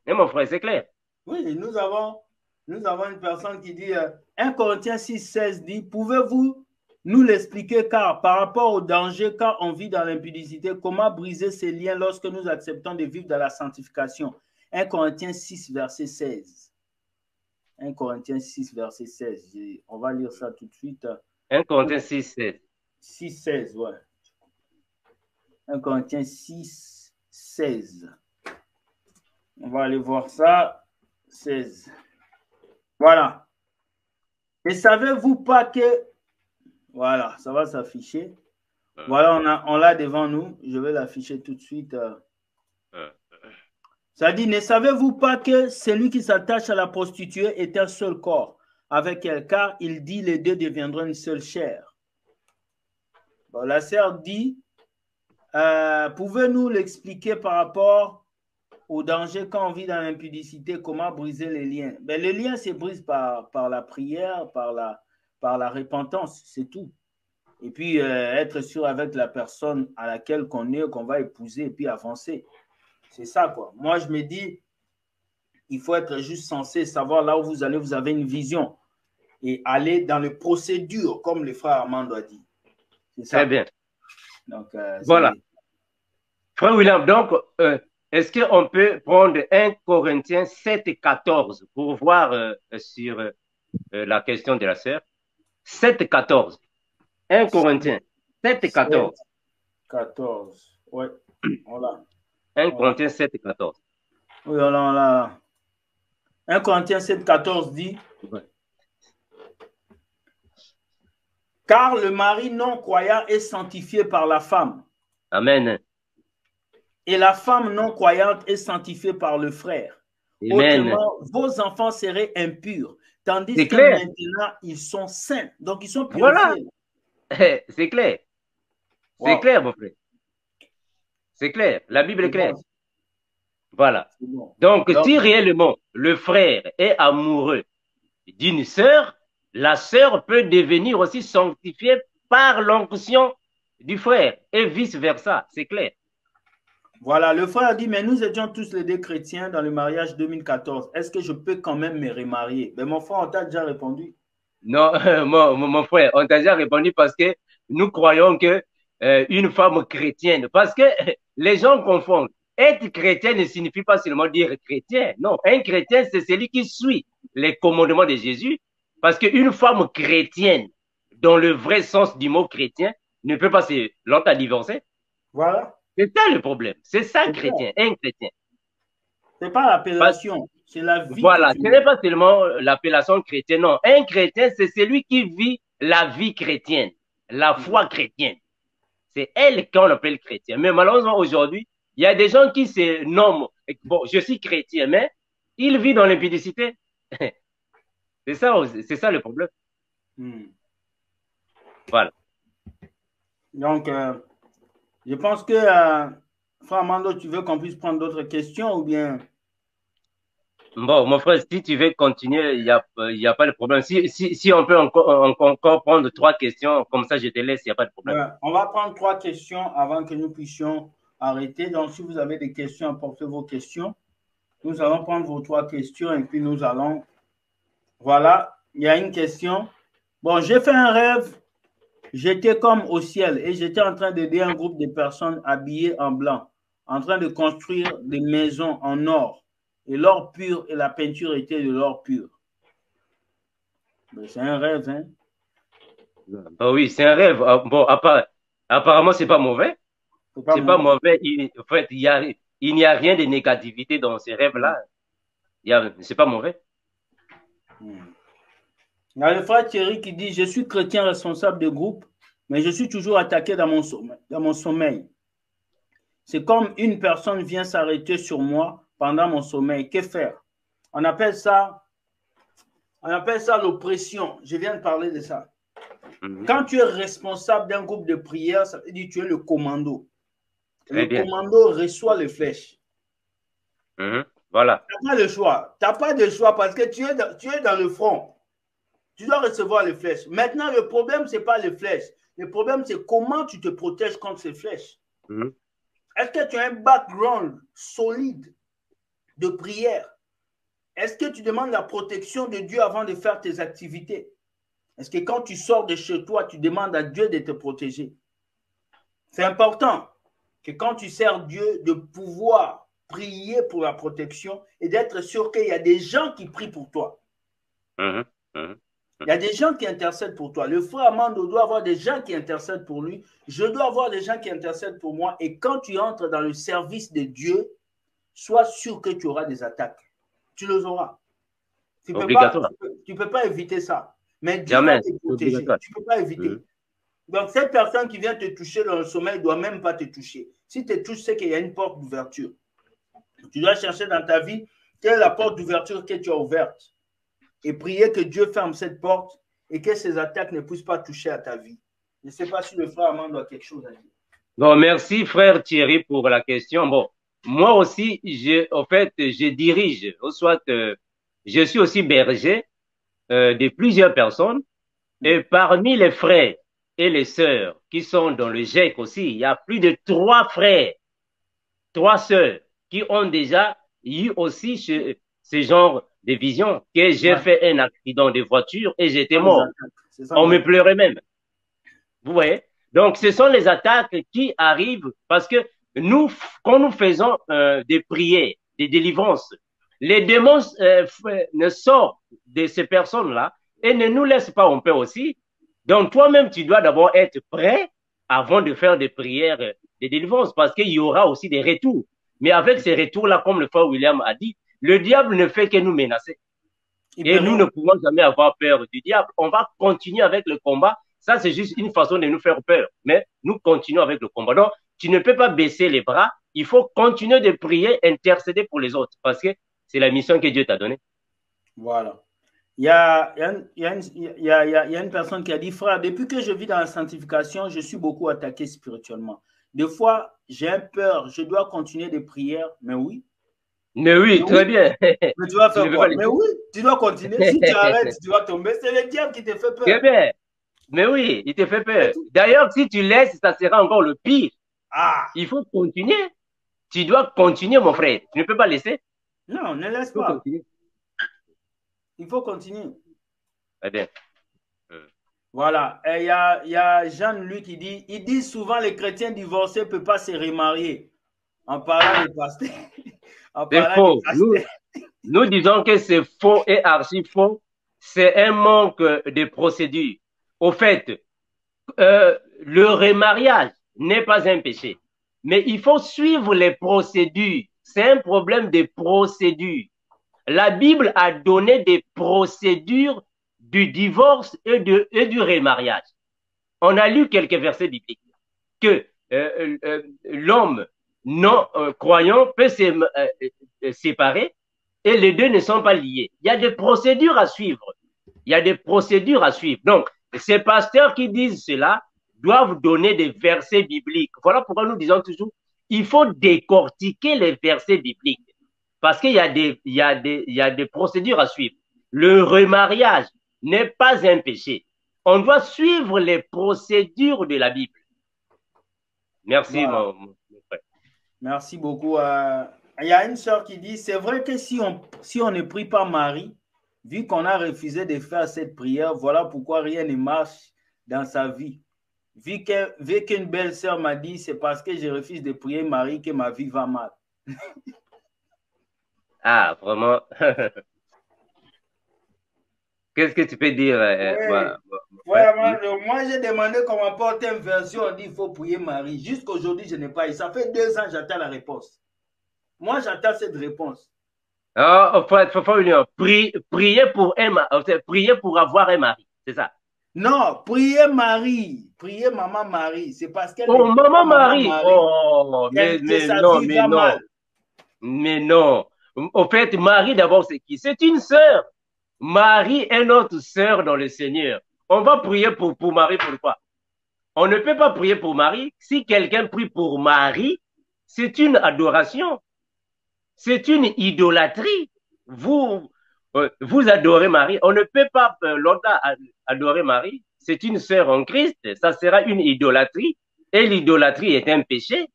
Et mon frère, c'est clair. Oui, nous avons une personne qui dit, 1 Corinthiens 6, 16 dit, pouvez-vous nous l'expliquer, car par rapport au danger quand on vit dans l'impudicité, comment briser ces liens lorsque nous acceptons de vivre dans la sanctification? 1 Corinthiens 6, verset 16. 1 Corinthiens 6, verset 16. On va lire ça tout de suite. 1 Corinthiens 6, 16. 6, 16, ouais. 1 Corinthiens 6, 16. On va aller voir ça. 16. Voilà. Ne savez-vous pas que... Voilà, ça va s'afficher. Voilà, on l'a devant nous. Je vais l'afficher tout de suite. Ça dit, ne savez-vous pas que celui qui s'attache à la prostituée est un seul corps avec elle, car il dit les deux deviendront une seule chair. Bon, la sœur dit, pouvez-nous l'expliquer par rapport au danger quand on vit dans l'impudicité, comment briser les liens? Ben, les liens se brisent par la prière, par la repentance, c'est tout. Et puis, être sûr avec la personne à laquelle qu'on va épouser et puis avancer. C'est ça, quoi. Moi, je me dis, il faut être juste censé savoir là où vous allez, vous avez une vision et aller dans les procédures, comme le frère Armando a dit. C'est ça. Très bien. Donc, voilà. Frère William, donc, est-ce qu'on peut prendre 1 Corinthiens 7 et 14 pour voir sur la question de la sœur? 7 et 14. 1 Corinthiens 7 et 14. 14. Ouais. Voilà. 1 Corinthiens 7 et 14. Oui, voilà. 1 Corinthiens 7, 14 dit, car le mari non-croyant est sanctifié par la femme. Amen. Et la femme non-croyante est sanctifiée par le frère. Amen. Autrement, vos enfants seraient impurs, tandis que clair. maintenant, ils sont saints. Donc, ils sont purifiés. Voilà. C'est clair. C'est clair, mon frère. C'est clair. La Bible est claire. Bon. Voilà. Bon. Donc, si réellement le frère est amoureux d'une sœur, la sœur peut devenir aussi sanctifiée par l'onction du frère et vice-versa. C'est clair. Voilà, le frère dit, mais nous étions tous les deux chrétiens dans le mariage 2014. Est-ce que je peux quand même me remarier? Mais mon frère, on t'a déjà répondu. Non, mon frère, on t'a déjà répondu parce que nous croyons que une femme chrétienne, parce que les gens confondent. Être chrétien ne signifie pas seulement dire chrétien. Non, un chrétien, c'est celui qui suit les commandements de Jésus. Parce qu'une femme chrétienne, dans le vrai sens du mot chrétien, ne peut pas se longtemps divorcer. Voilà. C'est ça le problème. C'est ça chrétien, un chrétien. C'est pas l'appellation, c'est la vie. Voilà, ce n'est pas seulement l'appellation chrétienne. Non, un chrétien, c'est celui qui vit la vie chrétienne, la foi chrétienne. C'est elle qu'on appelle chrétien. Mais malheureusement, aujourd'hui, il y a des gens qui se nomment, bon, je suis chrétien, mais ils vivent dans l'impudicité. C'est ça le problème. Voilà. Donc, je pense que, frère Armando, tu veux qu'on puisse prendre d'autres questions ou bien? Bon, mon frère, si tu veux continuer, il y a pas de problème. Si on peut encore prendre 3 questions, comme ça je te laisse, il n'y a pas de problème. On va prendre 3 questions avant que nous puissions arrêter. Donc, si vous avez des questions, apportez vos questions. Nous allons prendre vos 3 questions et puis nous allons... Voilà, il y a une question. Bon, j'ai fait un rêve. J'étais comme au ciel et j'étais en train d'aider un groupe de personnes habillées en blanc, en train de construire des maisons en or. Et l'or pur et la peinture étaient de l'or pur. C'est un rêve, hein? Oh oui, c'est un rêve. Bon, apparemment, c'est pas mauvais. C'est pas mauvais. En fait, il n'y a rien de négativité dans ces rêves-là. C'est pas mauvais. Il y a le frère Thierry qui dit « Je suis chrétien responsable de groupe, mais je suis toujours attaqué dans mon sommeil. C'est comme une personne vient s'arrêter sur moi pendant mon sommeil. Que faire ?» On appelle ça l'oppression. Je viens de parler de ça. Quand tu es responsable d'un groupe de prière, ça veut dire que tu es le commando. Le commando reçoit les flèches. Voilà. Tu n'as pas le choix. Tu n'as pas de choix parce que tu es dans le front. Tu dois recevoir les flèches. Maintenant, le problème, ce n'est pas les flèches. Le problème, c'est comment tu te protèges contre ces flèches. Est-ce que tu as un background solide de prière? Est-ce que tu demandes la protection de Dieu avant de faire tes activités? Est-ce que quand tu sors de chez toi, tu demandes à Dieu de te protéger? C'est important que quand tu sers Dieu, de pouvoir prier pour la protection et d'être sûr qu'il y a des gens qui prient pour toi. Il y a des gens qui intercèdent pour toi. Le frère Amando doit avoir des gens qui intercèdent pour lui. Je dois avoir des gens qui intercèdent pour moi. Et quand tu entres dans le service de Dieu, sois sûr que tu auras des attaques. Tu les auras. Tu ne peux pas éviter ça. Mais Dieu va te protéger. Tu ne peux pas éviter. Donc, cette personne qui vient te toucher dans le sommeil ne doit même pas te toucher. Si tu te touches, c'est qu'il y a une porte d'ouverture. Tu dois chercher dans ta vie quelle est la porte d'ouverture que tu as ouverte. Et prier que Dieu ferme cette porte et que ces attaques ne puissent pas toucher à ta vie. Je ne sais pas si le frère Amando a quelque chose à dire. Bon, merci frère Thierry pour la question. Bon, moi aussi, je dirige, soit je suis aussi berger de plusieurs personnes. Et parmi les frères et les sœurs qui sont dans le GEC aussi, il y a plus de 3 frères, 3 sœurs qui ont déjà eu aussi ce genre de vision, que j'ai fait un accident de voiture et j'étais mort. On me pleurait même. Vous voyez? Donc, ce sont les attaques qui arrivent parce que nous, quand nous faisons des prières, des délivrances, les démons ne sortent de ces personnes-là et ne nous laissent pas en paix aussi. Donc, toi-même, tu dois d'abord être prêt avant de faire des prières de délivrance parce qu'il y aura aussi des retours. Mais avec ces retours-là, comme le frère William a dit, le diable ne fait que nous menacer. Et nous ne pouvons jamais avoir peur du diable. On va continuer avec le combat. Ça, c'est juste une façon de nous faire peur. Mais nous continuons avec le combat. Donc, tu ne peux pas baisser les bras. Il faut continuer de prier, intercéder pour les autres parce que c'est la mission que Dieu t'a donnée. Voilà. Il y a une personne qui a dit, frère, depuis que je vis dans la sanctification, je suis beaucoup attaqué spirituellement. Des fois, j'ai peur, je dois continuer des prières, mais oui. Mais oui, très bien. Mais tu vas faire quoi? Mais oui, tu dois continuer. Si tu arrêtes, tu vas tomber. C'est le diable qui te fait peur. Très bien. Mais oui, il te fait peur. D'ailleurs, si tu laisses, ça sera encore le pire. Il faut continuer. Tu dois continuer, mon frère. Tu ne peux pas laisser. Non, ne laisse pas. Il faut continuer. Très bien. Voilà. Et il y a Jean-Luc qui dit, ils disent souvent les chrétiens divorcés ne peuvent pas se remarier. En parlant des pasteurs. C'est faux. Nous disons que c'est faux et archi faux. C'est un manque de procédure. Au fait, le remariage n'est pas un péché. Mais il faut suivre les procédures. C'est un problème de procédure. La Bible a donné des procédures du divorce et du remariage. On a lu quelques versets bibliques que l'homme non croyant peut se séparer et les deux ne sont pas liés. Il y a des procédures à suivre. Il y a des procédures à suivre. Donc, ces pasteurs qui disent cela doivent donner des versets bibliques. Voilà pourquoi nous disons toujours, il faut décortiquer les versets bibliques. Parce qu'il y a des procédures à suivre. Le remariage n'est pas un péché. On doit suivre les procédures de la Bible. Merci, voilà. mon frère. Merci beaucoup. Il y a une sœur qui dit, c'est vrai que si on ne prie pas Marie, vu qu'on a refusé de faire cette prière, voilà pourquoi rien ne marche dans sa vie. Vu qu'une belle sœur m'a dit, c'est parce que je refuse de prier Marie que ma vie va mal. Ah, vraiment. Qu'est-ce que tu peux dire? Moi, j'ai demandé qu'on m'apporte une version, on dit qu'il faut prier Marie. Jusqu'aujourd'hui, je n'ai pas eu. Ça fait 2 ans, j'attends la réponse. Moi, j'attends cette réponse. Prier pour Emma, prier pour avoir un mari, c'est ça? Non, priez Marie, priez Maman Marie. C'est parce qu'elle Oh, Maman Marie. Oh, mais non, mais non. Mal. Mais non. Au fait, Marie, d'abord, c'est qui? C'est une sœur. Marie est notre sœur dans le Seigneur. On va prier pour Marie, pourquoi? On ne peut pas prier pour Marie. Si quelqu'un prie pour Marie, c'est une adoration. C'est une idolâtrie. Vous adorez Marie. On ne peut pas longtemps adorer Marie. C'est une sœur en Christ. Ça sera une idolâtrie. Et l'idolâtrie est un péché.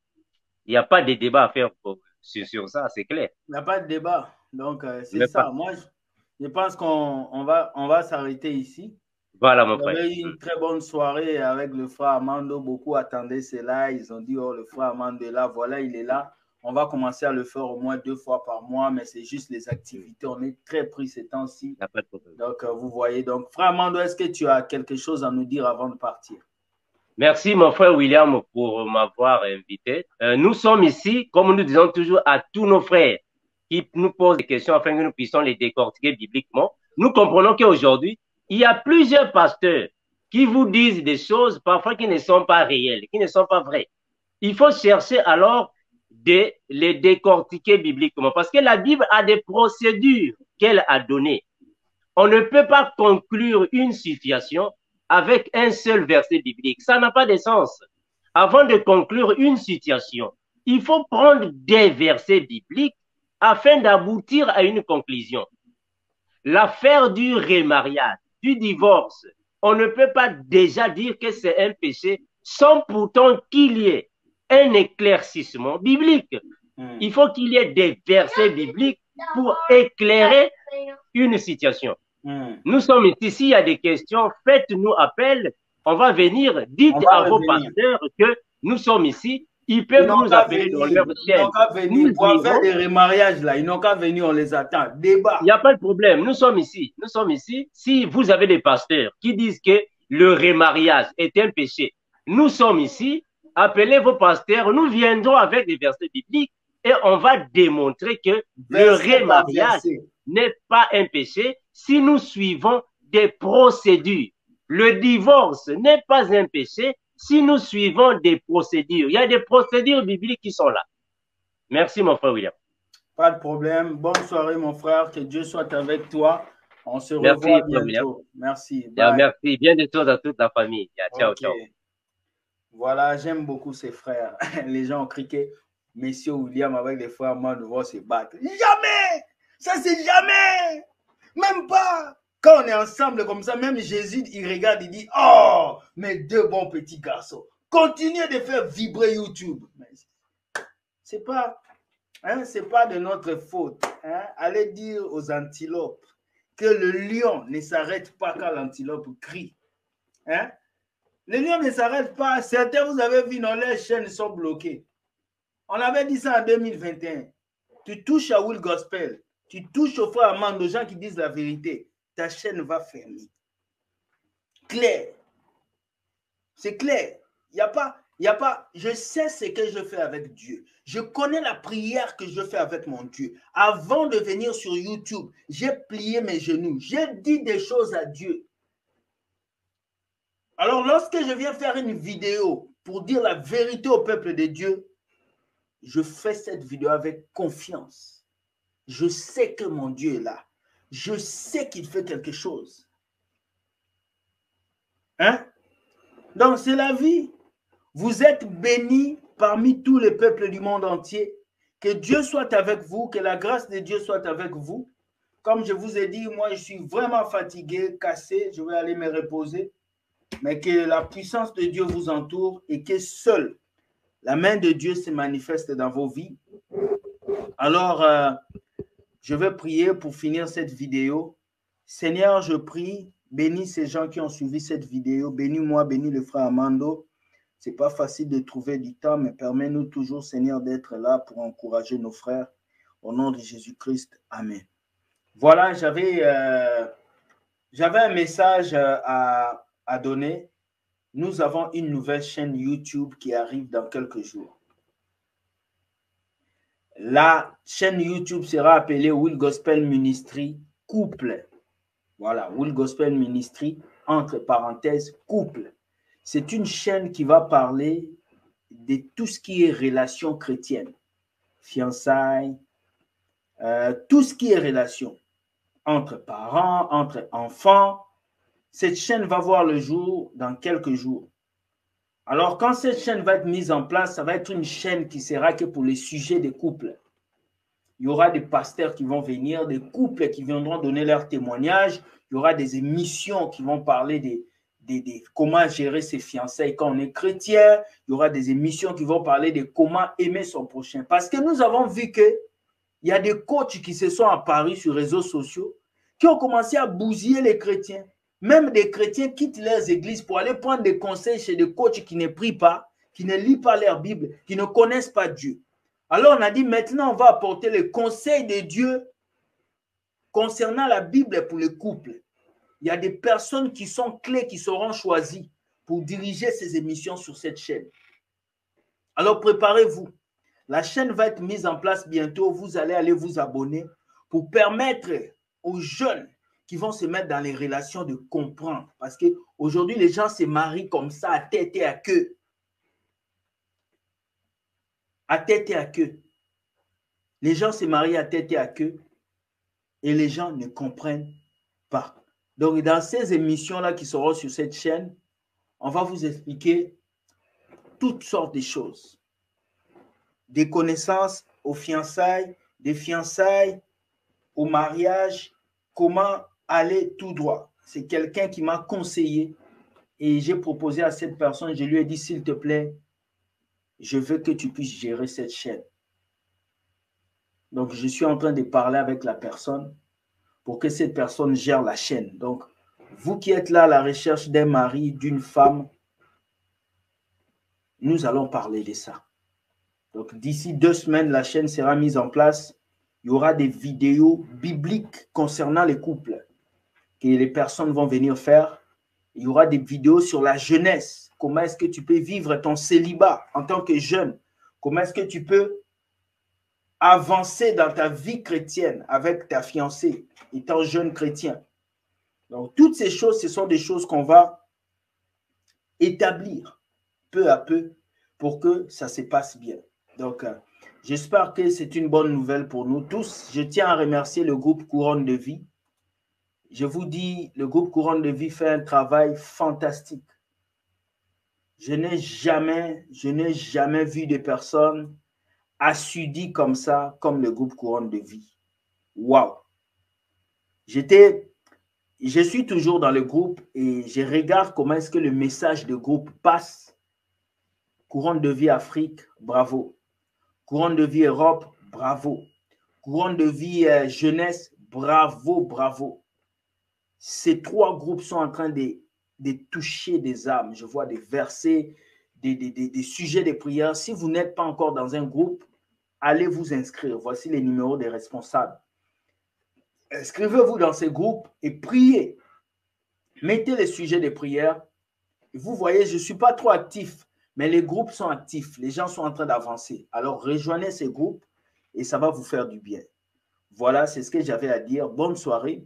Il n'y a pas de débat à faire sur ça, c'est clair. Il n'y a pas de débat. Donc, c'est ça. Pas. Moi, je pense qu'on va s'arrêter ici. Voilà, mon frère. On avait eu une très bonne soirée avec le frère Armando. Beaucoup attendaient cela. Ils ont dit, oh, le frère Armando est là. Voilà, il est là. On va commencer à le faire au moins 2 fois par mois, mais c'est juste les activités. On est très pris ces temps-ci. Donc, vous voyez. Donc, frère Armando, est-ce que tu as quelque chose à nous dire avant de partir? Merci, mon frère William, pour m'avoir invité. Nous sommes ici, comme nous disons toujours à tous nos frères qui nous posent des questions afin que nous puissions les décortiquer bibliquement. Nous comprenons qu'aujourd'hui, il y a plusieurs pasteurs qui vous disent des choses parfois qui ne sont pas réelles, qui ne sont pas vraies. Il faut chercher alors de les décortiquer bibliquement parce que la Bible a des procédures qu'elle a données. On ne peut pas conclure une situation avec un seul verset biblique. Ça n'a pas de sens. Avant de conclure une situation, il faut prendre des versets bibliques afin d'aboutir à une conclusion. L'affaire du remariage, du divorce, on ne peut pas déjà dire que c'est un péché sans pourtant qu'il y ait un éclaircissement biblique. Il faut qu'il y ait des versets bibliques pour éclairer une situation. Nous sommes ici, s'il y a des questions, faites-nous appel, on va venir, dites à vos pasteurs que nous sommes ici, ils peuvent nous appeler dans leur ciel. Ils n'ont qu'à venir pour faire des remariages là, ils n'ont qu'à venir, on les attend. Débat. Il n'y a pas de problème, nous sommes ici. Si vous avez des pasteurs qui disent que le remariage est un péché, nous sommes ici, appelez vos pasteurs, nous viendrons avec des versets bibliques et on va démontrer que le remariage n'est pas un péché si nous suivons des procédures. Le divorce n'est pas un péché si nous suivons des procédures. Il y a des procédures bibliques qui sont là. Merci, mon frère William. Pas de problème. Bonne soirée, mon frère. Que Dieu soit avec toi. On se revoit bientôt. Merci. Bye. Merci. Bien de choses à toute la famille. Ciao, ciao. Voilà, j'aime beaucoup ces frères. Les gens ont crié, Monsieur William avec les frères, moi, nous vont se battre. Jamais! Ça, c'est jamais! Même pas! Quand on est ensemble comme ça, même Jésus, il regarde, il dit, oh, mes 2 bons petits garçons, continuez de faire vibrer YouTube. C'est pas de notre faute. Hein? Allez dire aux antilopes que le lion ne s'arrête pas quand l'antilope crie. Hein? Le lion ne s'arrête pas. Certains, vous avez vu, dans les chaînes sont bloquées. On avait dit ça en 2021. Tu touches à Will Gospel, tu touches au frère Armando, aux gens qui disent la vérité. Ta chaîne va fermer. Clair. C'est clair. Il n'y a pas, je sais ce que je fais avec Dieu. Je connais la prière que je fais avec mon Dieu. Avant de venir sur YouTube, j'ai plié mes genoux. J'ai dit des choses à Dieu. Alors, lorsque je viens faire une vidéo pour dire la vérité au peuple de Dieu, je fais cette vidéo avec confiance. Je sais que mon Dieu est là. Je sais qu'il fait quelque chose. Hein? Donc, c'est la vie. Vous êtes bénis parmi tous les peuples du monde entier. Que Dieu soit avec vous, que la grâce de Dieu soit avec vous. Comme je vous ai dit, moi, je suis vraiment fatigué, cassé. Je vais aller me reposer. Mais que la puissance de Dieu vous entoure et que seul La main de Dieu se manifeste dans vos vies. Alors, je vais prier pour finir cette vidéo. Seigneur, je prie, bénis ces gens qui ont suivi cette vidéo. Bénis-moi, bénis le frère Amando. Ce n'est pas facile de trouver du temps, mais permets-nous toujours, Seigneur, d'être là pour encourager nos frères. Au nom de Jésus-Christ, amen. Voilà, j'avais un message à donner. Nous avons une nouvelle chaîne YouTube qui arrive dans quelques jours. La chaîne YouTube sera appelée Will Gospel Ministry Couple. Voilà, Will Gospel Ministry, entre parenthèses, couple. C'est une chaîne qui va parler de tout ce qui est relation chrétienne, fiançailles, tout ce qui est relation entre parents, entre enfants. Cette chaîne va voir le jour dans quelques jours. Alors, quand cette chaîne va être mise en place, ça va être une chaîne qui sera que pour les sujets des couples. Il y aura des pasteurs qui vont venir, des couples qui viendront donner leur témoignage. Il y aura des émissions qui vont parler de comment gérer ses fiançailles quand on est chrétien. Il y aura des émissions qui vont parler de comment aimer son prochain. Parce que nous avons vu qu'il y a des coachs qui se sont apparus sur les réseaux sociaux qui ont commencé à bousiller les chrétiens. Même des chrétiens quittent leurs églises pour aller prendre des conseils chez des coachs qui ne prient pas, qui ne lisent pas leur Bible, qui ne connaissent pas Dieu. Alors on a dit maintenant on va apporter les conseils de Dieu concernant la Bible pour les couples. Il y a des personnes qui sont clés, qui seront choisies pour diriger ces émissions sur cette chaîne. Alors préparez-vous. La chaîne va être mise en place bientôt. Vous allez aller vous abonner pour permettre aux jeunes qui vont se mettre dans les relations de comprendre. Parce qu'aujourd'hui, les gens se marient comme ça, à tête et à queue. À tête et à queue. Les gens se marient à tête et à queue et les gens ne comprennent pas. Donc, dans ces émissions-là qui seront sur cette chaîne, on va vous expliquer toutes sortes de choses. Des connaissances aux fiançailles, des fiançailles au mariage, comment aller tout droit. C'est quelqu'un qui m'a conseillé et j'ai proposé à cette personne, je lui ai dit, s'il te plaît, je veux que tu puisses gérer cette chaîne. Donc, je suis en train de parler avec la personne pour que cette personne gère la chaîne. Donc, vous qui êtes là à la recherche d'un mari, d'une femme, nous allons parler de ça. Donc, d'ici 2 semaines, la chaîne sera mise en place. Il y aura des vidéos bibliques concernant les couples que les personnes vont venir faire. Il y aura des vidéos sur la jeunesse. Comment est-ce que tu peux vivre ton célibat en tant que jeune? Comment est-ce que tu peux avancer dans ta vie chrétienne avec ta fiancée étant jeune chrétien? Donc, toutes ces choses, ce sont des choses qu'on va établir peu à peu pour que ça se passe bien. Donc, j'espère que c'est une bonne nouvelle pour nous tous. Je tiens à remercier le groupe Couronne de Vie. Je vous dis, le groupe Couronne de Vie fait un travail fantastique. Je n'ai jamais vu de personnes assidues comme ça, comme le groupe Couronne de Vie. Waouh! Je suis toujours dans le groupe et je regarde comment est-ce que le message de groupe passe. Couronne de Vie Afrique, bravo. Couronne de Vie Europe, bravo. Couronne de Vie Jeunesse, bravo, bravo. Ces 3 groupes sont en train de toucher des âmes. Je vois des versets, des sujets de prière. Si vous n'êtes pas encore dans un groupe, allez vous inscrire. Voici les numéros des responsables. Inscrivez-vous dans ces groupes et priez. Mettez les sujets de prière. Vous voyez, je ne suis pas trop actif, mais les groupes sont actifs. Les gens sont en train d'avancer. Alors, rejoignez ces groupes et ça va vous faire du bien. Voilà, c'est ce que j'avais à dire. Bonne soirée.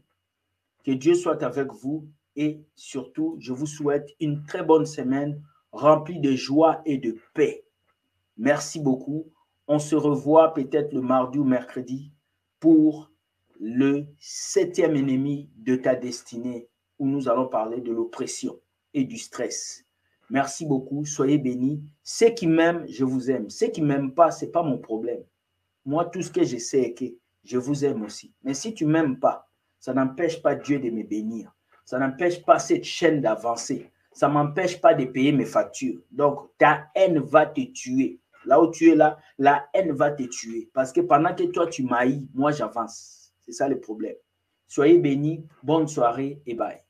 Que Dieu soit avec vous et surtout, je vous souhaite une très bonne semaine remplie de joie et de paix. Merci beaucoup. On se revoit peut-être le mardi ou mercredi pour le 7e ennemi de ta destinée où nous allons parler de l'oppression et du stress. Merci beaucoup. Soyez bénis. Ceux qui m'aiment, je vous aime. Ceux qui ne m'aiment pas, ce n'est pas mon problème. Moi, tout ce que je sais est que je vous aime aussi. Mais si tu ne m'aimes pas, ça n'empêche pas Dieu de me bénir. Ça n'empêche pas cette chaîne d'avancer. Ça ne m'empêche pas de payer mes factures. Donc, ta haine va te tuer. Là où tu es là, la haine va te tuer. Parce que pendant que toi, tu m'haïs, moi, j'avance. C'est ça le problème. Soyez bénis, bonne soirée et bye.